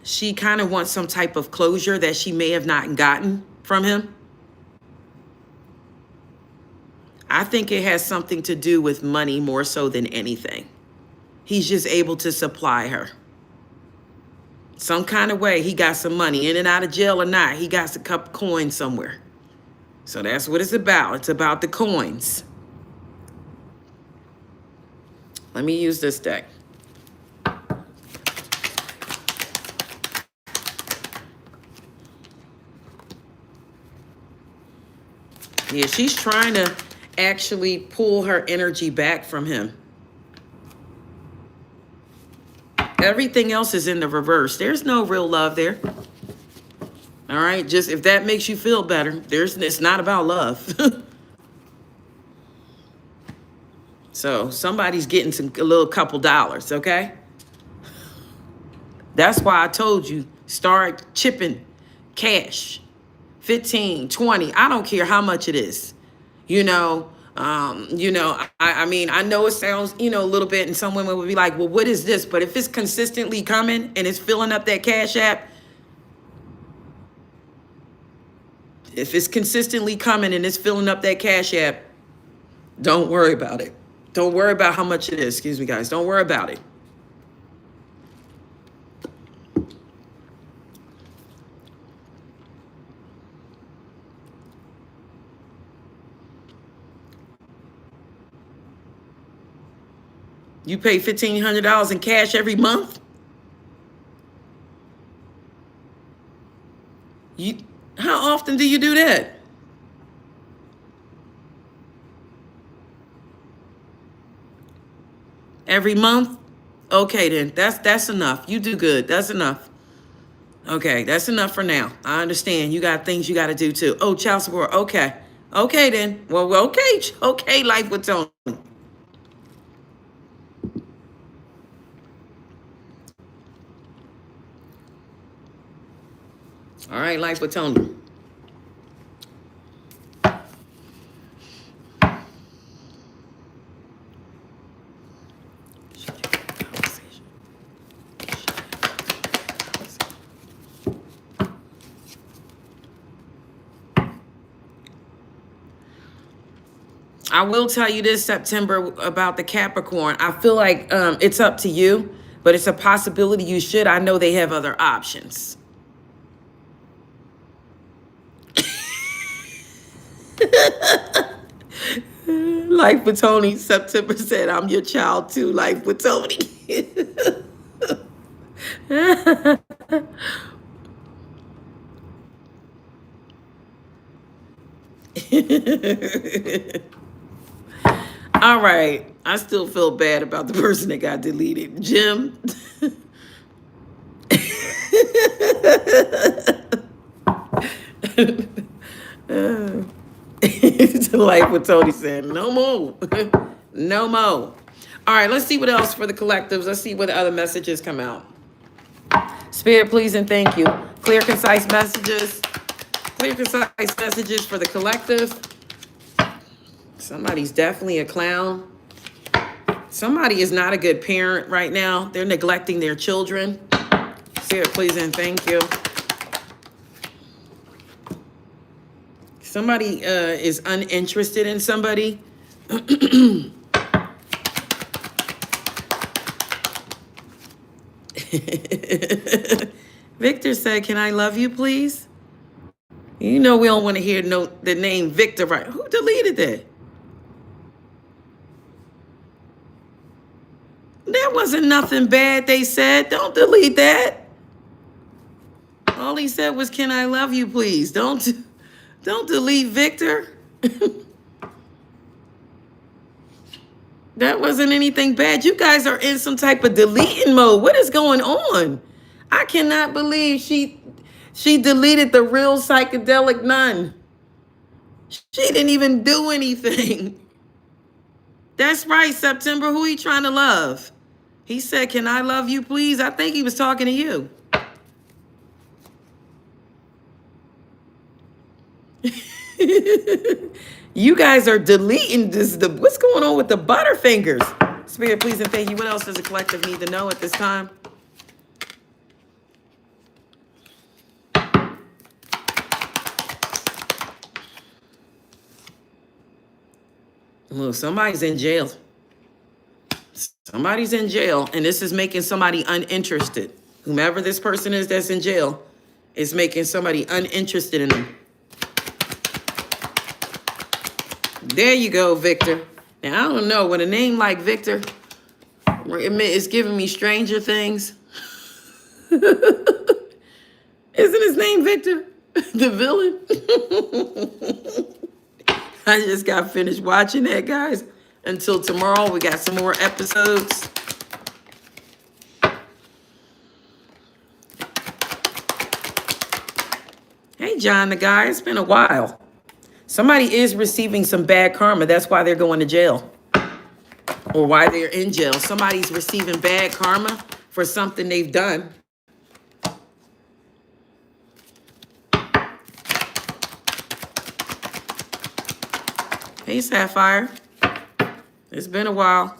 she kind of wants some type of closure that she may have not gotten from him. I think it has something to do with money more so than anything. He's just able to supply her. Some kind of way, he got some money, in and out of jail or not, he got a couple coins somewhere. So that's what it's about. It's about the coins. Let me use this deck. Yeah, she's trying to actually pull her energy back from him. Everything else is in the reverse. There's no real love there. All right, just if that makes you feel better, it's not about love. So somebody's getting a little couple dollars, okay? That's why I told you, start chipping cash. 15, 20, I don't care how much it is. I mean, I know it sounds, a little bit, and some women would be like, well, what is this? But if it's consistently coming and it's filling up that Cash App, if it's consistently coming and it's filling up that Cash App, don't worry about it. Don't worry about how much it is. Excuse me, guys. Don't worry about it. You pay $1,500 in cash every month? How often do you do that? Every month? Okay, then. That's enough. You do good. That's enough. Okay, that's enough for now. I understand. You got things you got to do too. Oh, child support. Okay. Okay, then. Well, okay. Okay, Life with Tony. All right, Life with Tony. I will tell you this, September, about the Capricorn. I feel like it's up to you, but it's a possibility you should. I know they have other options. Life with Tony, September said, I'm your child too, Life with Tony. All right. I still feel bad about the person that got deleted. Jim. Like what Tony said, no more. No more. All right, let's see what else for the collectives. Let's see what other messages come out. Spirit, please and thank you. Clear, concise messages. Clear, concise messages for the collective. Somebody's definitely a clown. Somebody is not a good parent right now. They're neglecting their children. Spirit, please and thank you. Somebody is uninterested in somebody. Victor said, can I love you, please? You know we don't want to hear the name Victor, right? Who deleted that? That wasn't nothing bad they said. Don't delete that. All he said was, can I love you, please? Don't delete Victor. That wasn't anything bad. You guys are in some type of deleting mode. What is going on? I cannot believe she deleted the real psychedelic nun. She didn't even do anything. That's right, September. Who he trying to love? He said, can I love you, please? I think he was talking to you. You guys are deleting this. What's going on with the Butterfingers? Spirit, please and thank you. What else does the collective need to know at this time? Look, somebody's in jail. Somebody's in jail, and this is making somebody uninterested. Whomever this person is that's in jail is making somebody uninterested in them. There you go, Victor. Now, I don't know, with a name like Victor, it's giving me Stranger Things. Isn't his name Victor? The villain? I just got finished watching that, guys. Until tomorrow, we got some more episodes. Hey, John the guy, it's been a while. Somebody is receiving some bad karma. That's why they're going to jail. Or why they're in jail. Somebody's receiving bad karma for something they've done. Hey, Sapphire. It's been a while.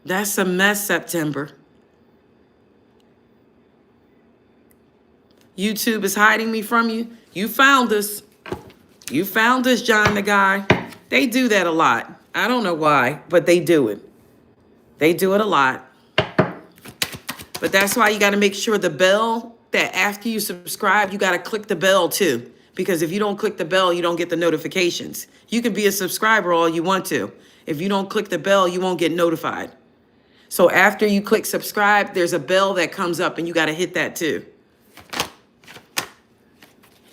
That's a mess, September. YouTube is hiding me from you. You found us. You found us, John the guy. They do that a lot. I don't know why, but they do it. They do it a lot. But that's why you got to make sure the bell, that after you subscribe, you got to click the bell too. Because if you don't click the bell, you don't get the notifications. You can be a subscriber all you want to. If you don't click the bell, you won't get notified. So after you click subscribe, there's a bell that comes up and you got to hit that too.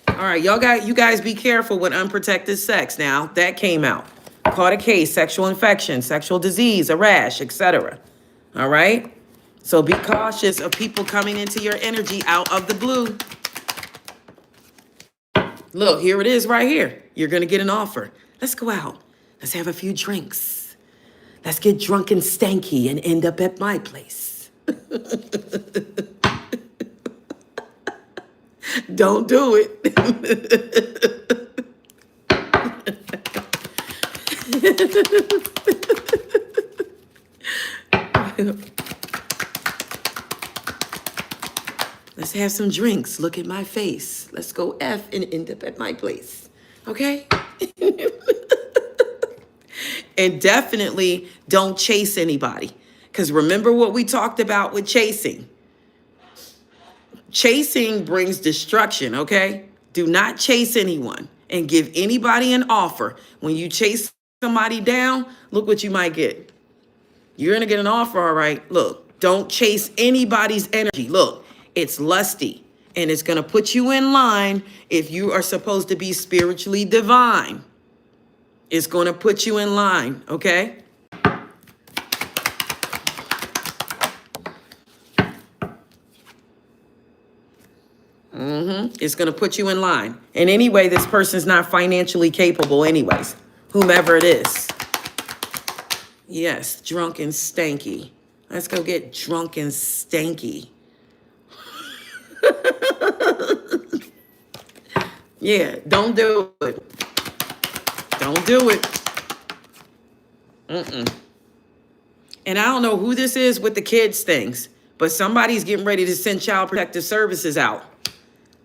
All right, you guys be careful with unprotected sex now. That came out. Caught a case, sexual infection, sexual disease, a rash, etc. All right? So be cautious of people coming into your energy out of the blue. Look, here it is right here. You're going to get an offer. Let's go out. Let's have a few drinks. Let's get drunk and stanky and end up at my place. Don't do it. Let's have some drinks. Look at my face. Let's go F and end up at my place. Okay? And definitely don't chase anybody. Because remember what we talked about with chasing. Chasing brings destruction, okay? Do not chase anyone and give anybody an offer. When you chase somebody down, look what you might get. You're going to get an offer, all right? Look, don't chase anybody's energy. Look, it's lusty, and it's going to put you in line if you are supposed to be spiritually divine. It's going to put you in line, okay? It's going to put you in line. And anyway, this person's not financially capable anyways, whomever it is. Yes, drunk and stanky. Let's go get drunk and stanky. Yeah, don't do it. Don't do it. And I don't know who this is with the kids things, but somebody's getting ready to send Child Protective Services out.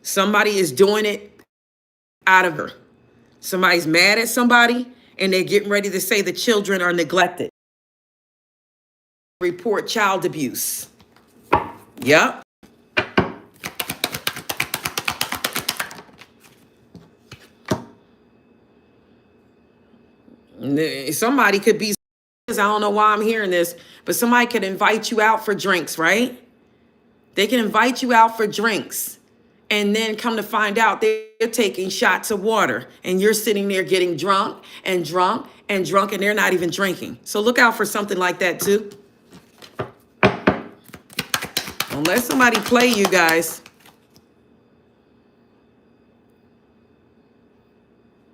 Somebody is doing it out of her. Somebody's mad at somebody, and they're getting ready to say the children are neglected. Report child abuse. Yep. Somebody could be, I don't know why I'm hearing this, but somebody could invite you out for drinks, right? They can invite you out for drinks and then come to find out they're taking shots of water and you're sitting there getting drunk and drunk and drunk and they're not even drinking. So look out for something like that too. Don't let somebody play you guys.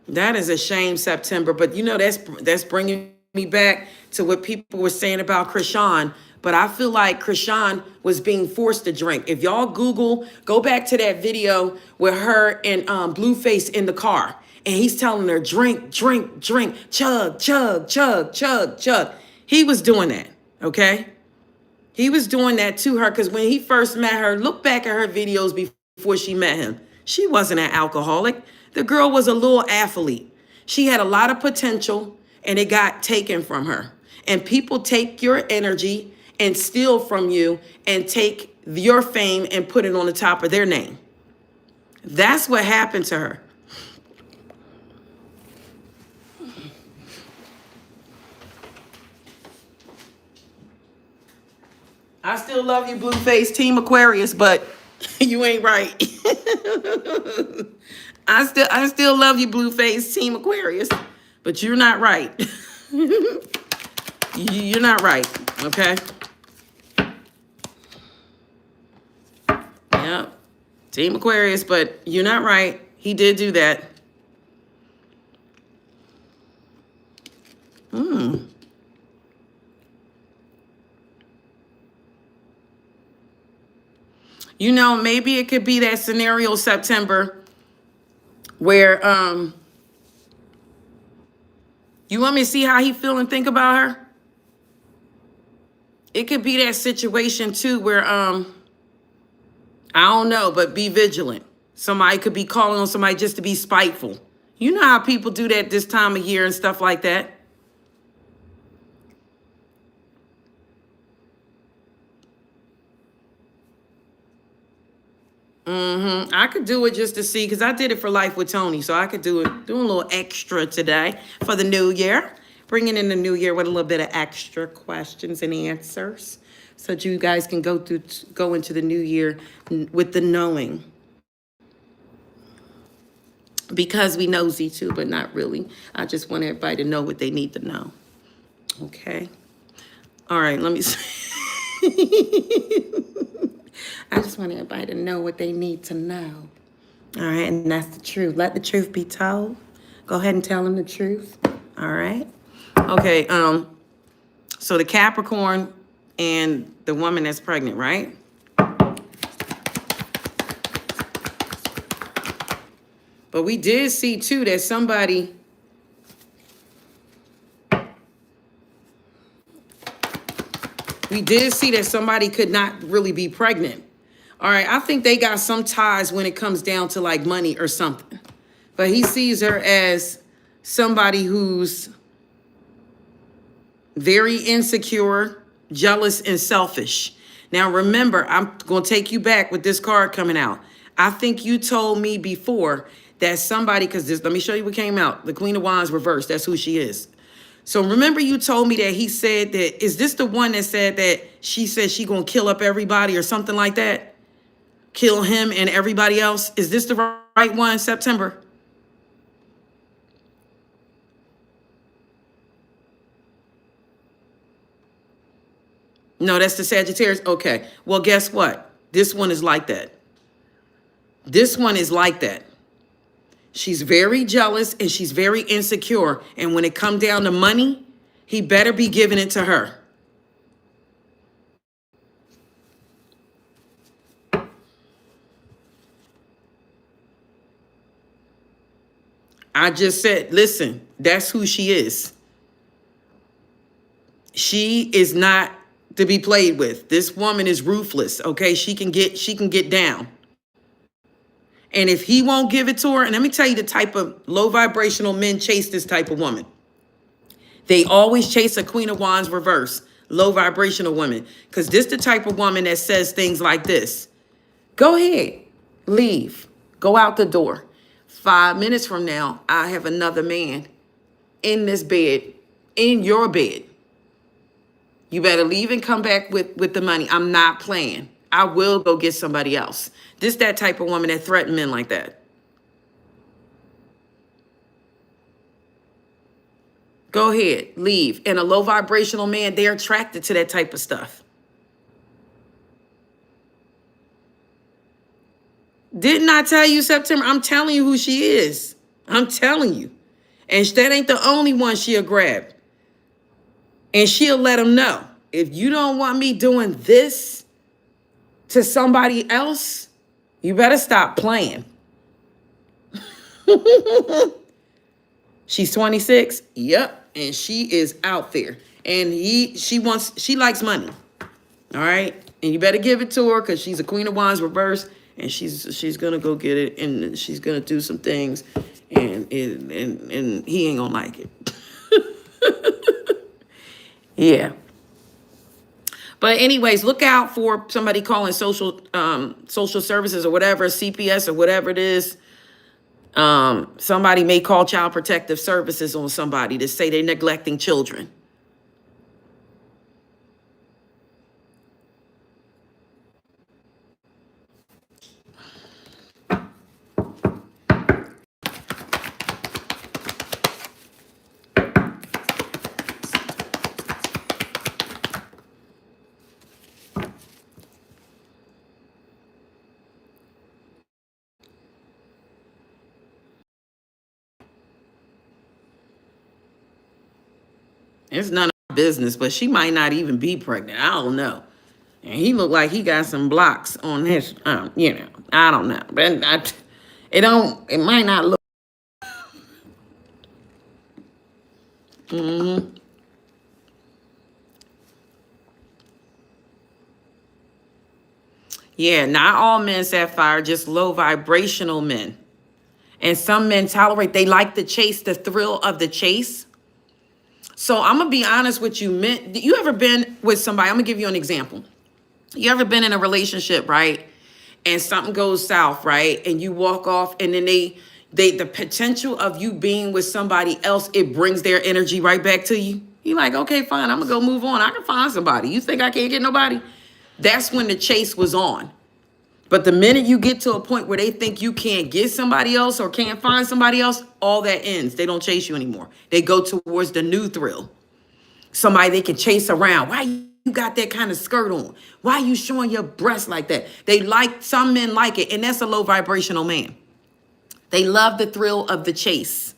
That is a shame, September. But you know, that's bringing me back to what people were saying about Krishan. But I feel like Krishan was being forced to drink. If y'all go back to that video with her and Blueface in the car. And he's telling her, drink, drink, drink, chug, chug, chug, chug, chug. He was doing that, okay? He was doing that to her because when he first met her, look back at her videos before she met him. She wasn't an alcoholic. The girl was a little athlete. She had a lot of potential, and it got taken from her. And people take your energy and steal from you and take your fame and put it on the top of their name. That's what happened to her. I still love you, Blueface, Team Aquarius, but you ain't right. I still love you, Blueface, Team Aquarius, but you're not right. You're not right, okay? Yep. Team Aquarius, but you're not right. He did do that. You know, maybe it could be that scenario, September, where you want me to see how he feel and think about her? It could be that situation too where I don't know, but be vigilant. Somebody could be calling on somebody just to be spiteful. You know how people do that this time of year and stuff like that. I could do it just to see, because I did it for Life with Tony, so I could do it, do a little extra today for the new year. Bringing in the new year with a little bit of extra questions and answers, so that you guys can go into the new year with the knowing. Because we nosy too, but not really. I just want everybody to know what they need to know. Okay. All right, let me see. I just want everybody to know what they need to know. All right, and that's the truth. Let the truth be told. Go ahead and tell them the truth. All right. Okay, so the Capricorn and the woman that's pregnant, right? But we did see too that somebody could not really be pregnant. All right, I think they got some ties when it comes down to like money or something. But he sees her as somebody who's very insecure, jealous, and selfish. Now, remember, I'm going to take you back with this card coming out. I think you told me before that somebody, because this, let me show you what came out. The Queen of Wands reversed. That's who she is. So remember you told me that he said that, is this the one that said that she said she going to kill up everybody or something like that? Kill him and everybody else? Is this the right one, September? No, that's the Sagittarius. Okay. Well, guess what? This one is like that. This one is like that. She's very jealous and she's very insecure. And when it comes down to money, he better be giving it to her. I just said, listen, that's who she is. She is not to be played with. This woman is ruthless, okay? She can get down. And if he won't give it to her, and let me tell you the type of low vibrational men chase this type of woman. They always chase a Queen of Wands reverse, low vibrational woman, because this the type of woman that says things like this. Go ahead, leave, go out the door. 5 minutes from now, I have another man in this bed, in your bed. You better leave and come back with the money. I'm not playing. I will go get somebody else. This that type of woman that threaten men like that. Go ahead, leave. And a low vibrational man, they're attracted to that type of stuff. Didn't I tell you, September? I'm telling you who she is. I'm telling you. And that ain't the only one she'll grab. And she'll let him know, if you don't want me doing this to somebody else, you better stop playing. She's 26. Yep. And she is out there. And she likes money. All right. And you better give it to her, because she's a Queen of Wands reverse. And she's gonna go get it, and she's gonna do some things, and he ain't gonna like it. Yeah. But anyways, look out for somebody calling social services or whatever, CPS or whatever it is. Somebody may call child protective services on somebody to say they're neglecting children. It's none of our business, but she might not even be pregnant. I don't know. And he looked like he got some blocks on his, I don't know. But it might not look. Mm-hmm. Yeah, not all men, Sapphire, just low vibrational men. And some men they like the chase, the thrill of the chase. So I'm going to be honest with you, men. You ever been with somebody? I'm going to give you an example. You ever been in a relationship, right? And something goes south, right? And you walk off and then the potential of you being with somebody else, it brings their energy right back to you. You're like, okay, fine, I'm going to go move on. I can find somebody. You think I can't get nobody? That's when the chase was on. But the minute you get to a point where they think you can't get somebody else or can't find somebody else, all that ends. They don't chase you anymore. They go towards the new thrill. Somebody they can chase around. Why you got that kind of skirt on? Why you showing your breasts like that? Some men like it, and that's a low vibrational man. They love the thrill of the chase.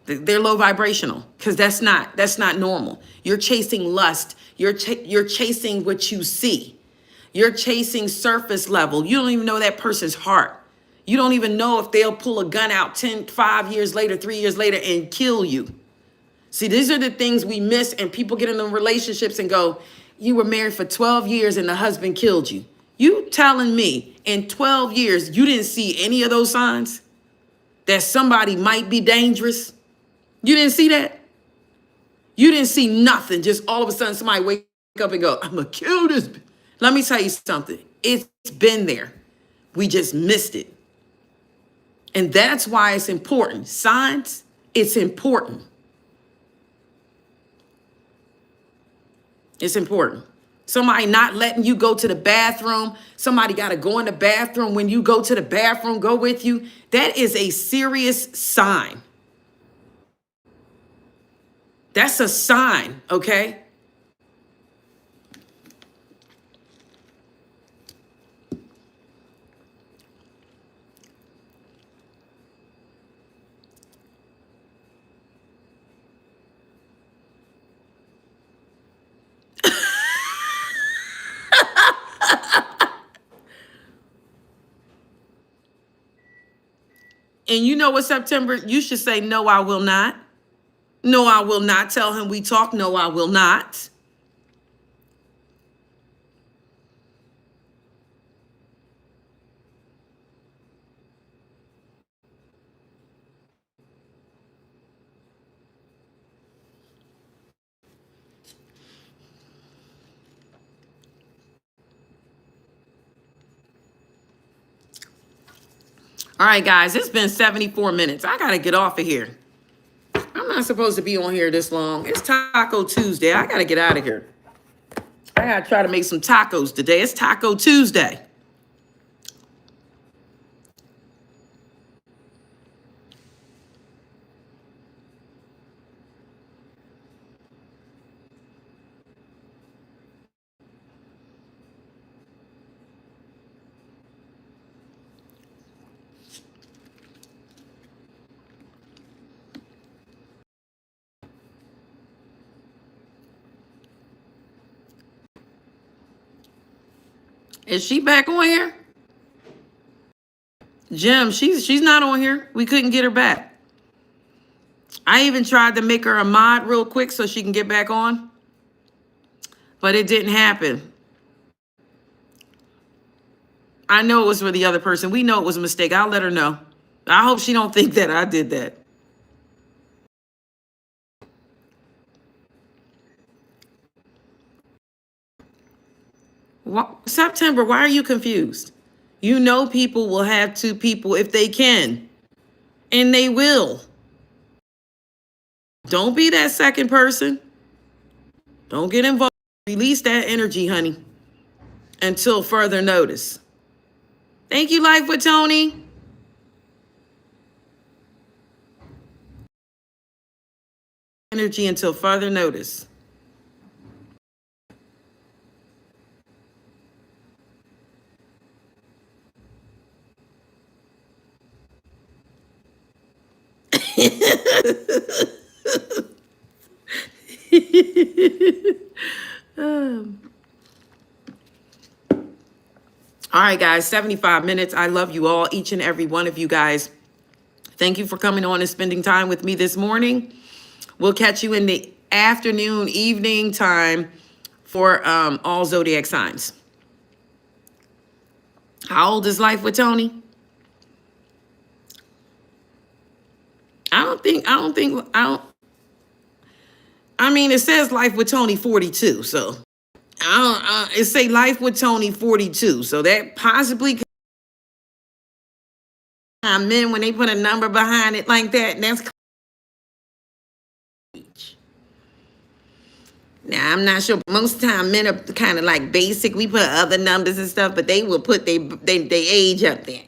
They're low vibrational because that's not normal. You're chasing lust. You're chasing what you see. You're chasing surface level. You don't even know that person's heart. You don't even know if they'll pull a gun out 5 years later, 3 years later and kill you. See, these are the things we miss, and people get into relationships and go, you were married for 12 years and the husband killed you. You telling me in 12 years you didn't see any of those signs that somebody might be dangerous? You didn't see that? You didn't see nothing. Just all of a sudden somebody wake up and go, I'm going to kill this. Let me tell you something. It's been there. We just missed it. And that's why it's important. Signs, it's important. It's important. Somebody not letting you go to the bathroom. Somebody got to go in the bathroom. When you go to the bathroom, go with you. That is a serious sign. That's a sign, okay? And you know what, September? You should say, no, I will not. No, I will not. Tell him we talk. No, I will not. All right, guys, it's been 74 minutes. I got to get off of here. I'm not supposed to be on here this long. It's Taco Tuesday. I got to get out of here. I got to try to make some tacos today. It's Taco Tuesday. Is she back on here? Jim, she's not on here. We couldn't get her back. I even tried to make her a mod real quick so she can get back on, but it didn't happen. I know it was for the other person. We know it was a mistake. I'll let her know. I hope she don't think that I did that. September, why are you confused? You know people will have two people if they can, and they will. Don't be that second person. Don't get involved. Release that energy, honey, until further notice. Thank you, Life with Tony. Energy until further notice. All right, guys, 75 minutes. I love you all, each and every one of you guys. Thank you for coming on and spending time with me this morning. We'll catch you in the afternoon, evening time for all zodiac signs. How old is Life with Tony? I mean, it says Life with Tony 42, so it say Life with Tony 42, so that possibly could men when they put a number behind it like that. That's now I'm not sure. Most of the time, men are kind of like basic. We put other numbers and stuff, but they will put they age up there.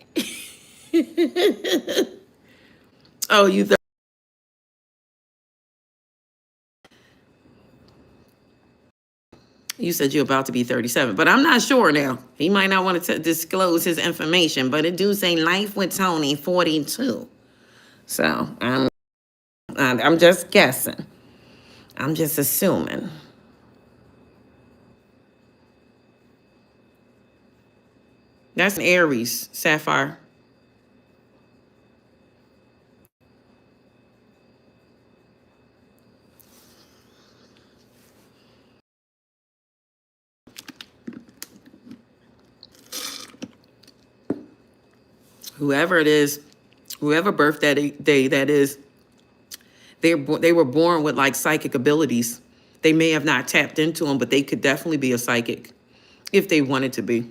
Oh, you said you're about to be 37, but I'm not sure now. He might not want to disclose his information, but it do say Life with Tony 42. So I'm just guessing. I'm just assuming. That's an Aries, Sapphire. Whoever it is, whoever birthday day that is, they were born with like psychic abilities. They may have not tapped into them, but they could definitely be a psychic if they wanted to be.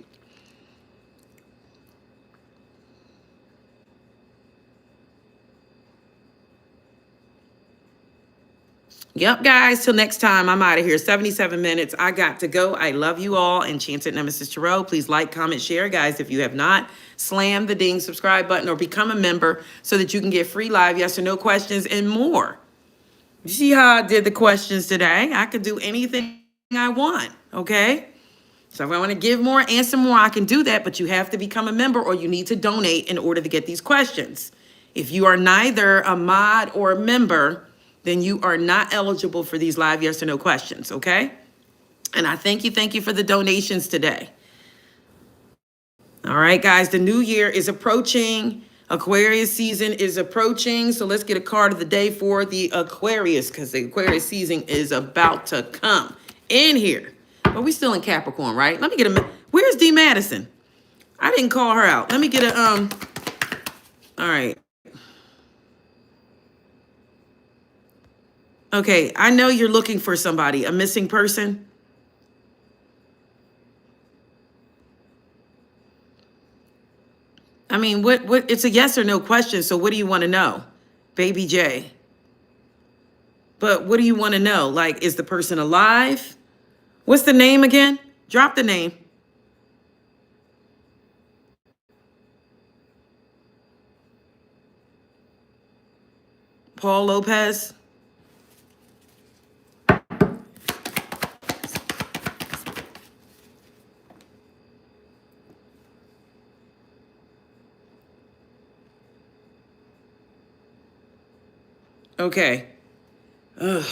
Yep, guys, till next time, I'm out of here. 77 minutes. I got to go. I love you all. Enchanted Nemesis Tarot. Please like, comment, share, guys. If you have not, slam the ding subscribe button or become a member so that you can get free live yes or no questions and more. You see how I did the questions today? I could do anything I want, okay? So if I want to give more, answer more, I can do that, but you have to become a member or you need to donate in order to get these questions. If you are neither a mod or a member, then you are not eligible for these live yes or no questions, okay? And I thank you for the donations today. All right, guys, the new year is approaching. Aquarius season is approaching. So let's get a card of the day for the Aquarius because the Aquarius season is about to come in here. But we still in Capricorn, right? Let me get where's D Madison? I didn't call her out. Let me get all right. Okay, I know you're looking for somebody, a missing person. I mean, what it's a yes or no question, so what do you want to know? Baby J. But what do you want to know? Like, is the person alive? What's the name again? Drop the name. Paul Lopez. Okay. Ugh.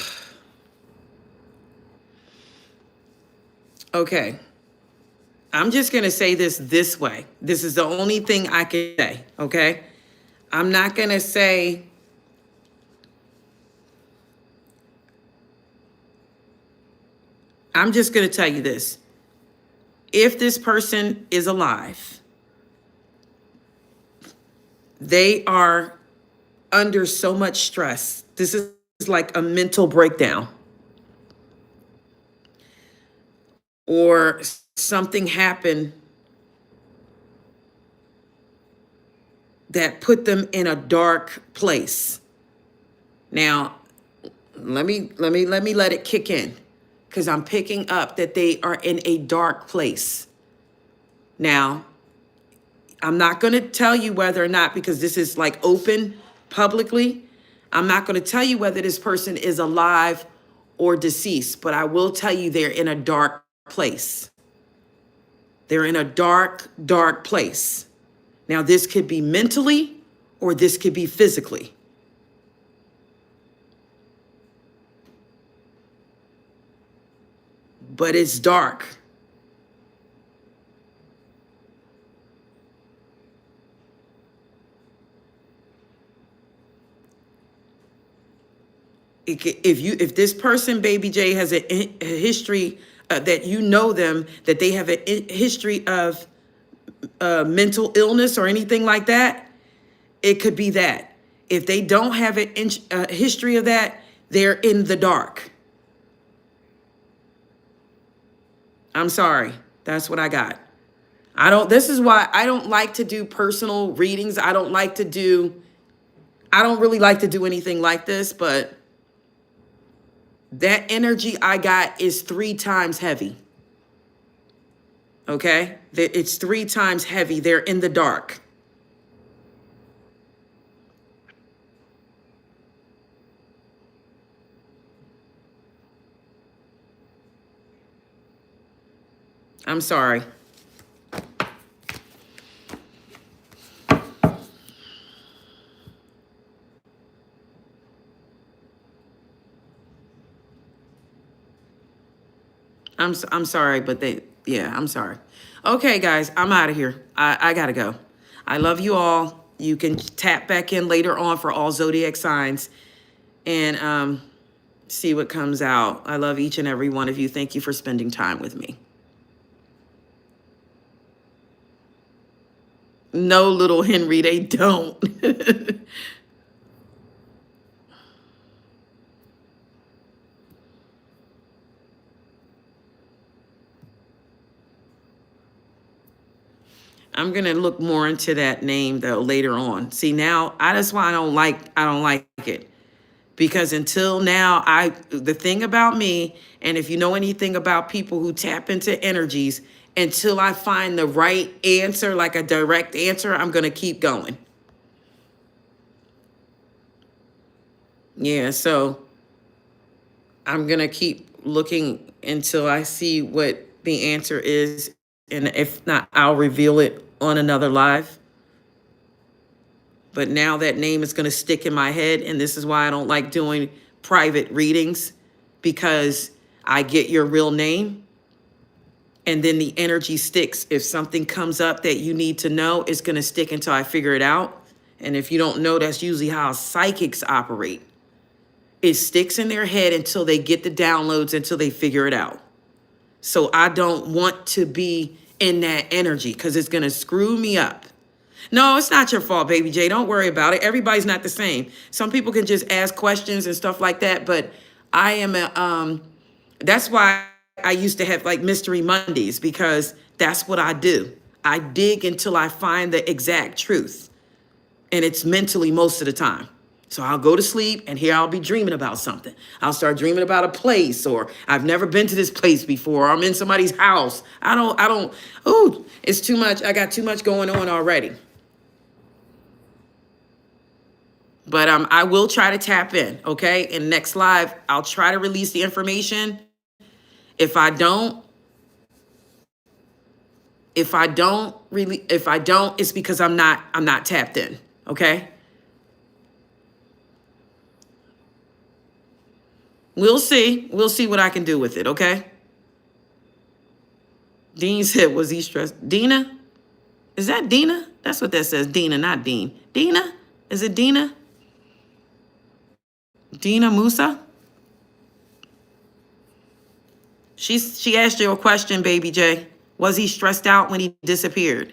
Okay. I'm just going to say this way. This is the only thing I can say, okay? I'm not going to say I'm just going to tell you this. If this person is alive, they are under so much stress. This is like a mental breakdown. or something happened that put them in a dark place. Now, let it kick in, because I'm picking up that they are in a dark place. Now, I'm not going to tell you whether or not, because this is like open publicly. I'm not going to tell you whether this person is alive or deceased, but I will tell you they're in a dark place. They're in a dark, dark place. Now, this could be mentally or this could be physically. But it's dark. If this person, Baby J, has a history that you know them, that they have a history of mental illness or anything like that, it could be that. If they don't have a history of that, they're in the dark. I'm sorry. That's what I got. This is why I don't like to do personal readings. I don't really like to do anything like this, but that energy I got is 3 times heavy. Okay? It's 3 times heavy. They're in the dark. I'm sorry. I'm sorry, but I'm sorry. Okay, guys, I'm out of here. I gotta go. I love you all. You can tap back in later on for all zodiac signs and see what comes out. I love each and every one of you. Thank you for spending time with me. No, little Henry, they don't. I'm gonna look more into that name though later on. See, now that's why I don't like it. Because until now, the thing about me, and if you know anything about people who tap into energies, until I find the right answer, like a direct answer, I'm gonna keep going. Yeah, so I'm gonna keep looking until I see what the answer is. And if not, I'll reveal it on another live. But now that name is going to stick in my head. And this is why I don't like doing private readings, because I get your real name and then the energy sticks. If something comes up that you need to know, it's going to stick until I figure it out. And if you don't know, that's usually how psychics operate. It sticks in their head until they get the downloads, until they figure it out. So I don't want to be in that energy because it's going to screw me up. No, it's not your fault, Baby J. Don't worry about it. Everybody's not the same. Some people can just ask questions and stuff like that, but I am that's why I used to have like Mystery Mondays, because that's what I do. I dig until I find the exact truth. And it's mentally most of the time. So I'll go to sleep and here I'll be dreaming about something. I'll start dreaming about a place, or I've never been to this place before. Or I'm in somebody's house. It's too much. I got too much going on already. But I will try to tap in, okay? In next live, I'll try to release the information. If I don't, it's because I'm not tapped in, okay? We'll see. We'll see what I can do with it, okay? Dean said, was he stressed? Dina? Is that Dina? That's what that says. Dina, not Dean. Dina? Is it Dina? Dina Musa? She asked you a question, Baby J. Was he stressed out when he disappeared?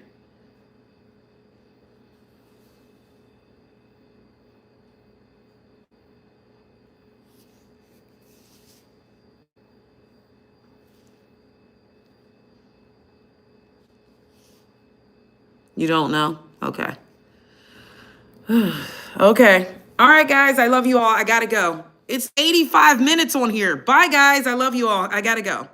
You don't know? Okay. Okay. All right, guys. I love you all. I got to go. It's 85 minutes on here. Bye, guys. I love you all. I got to go.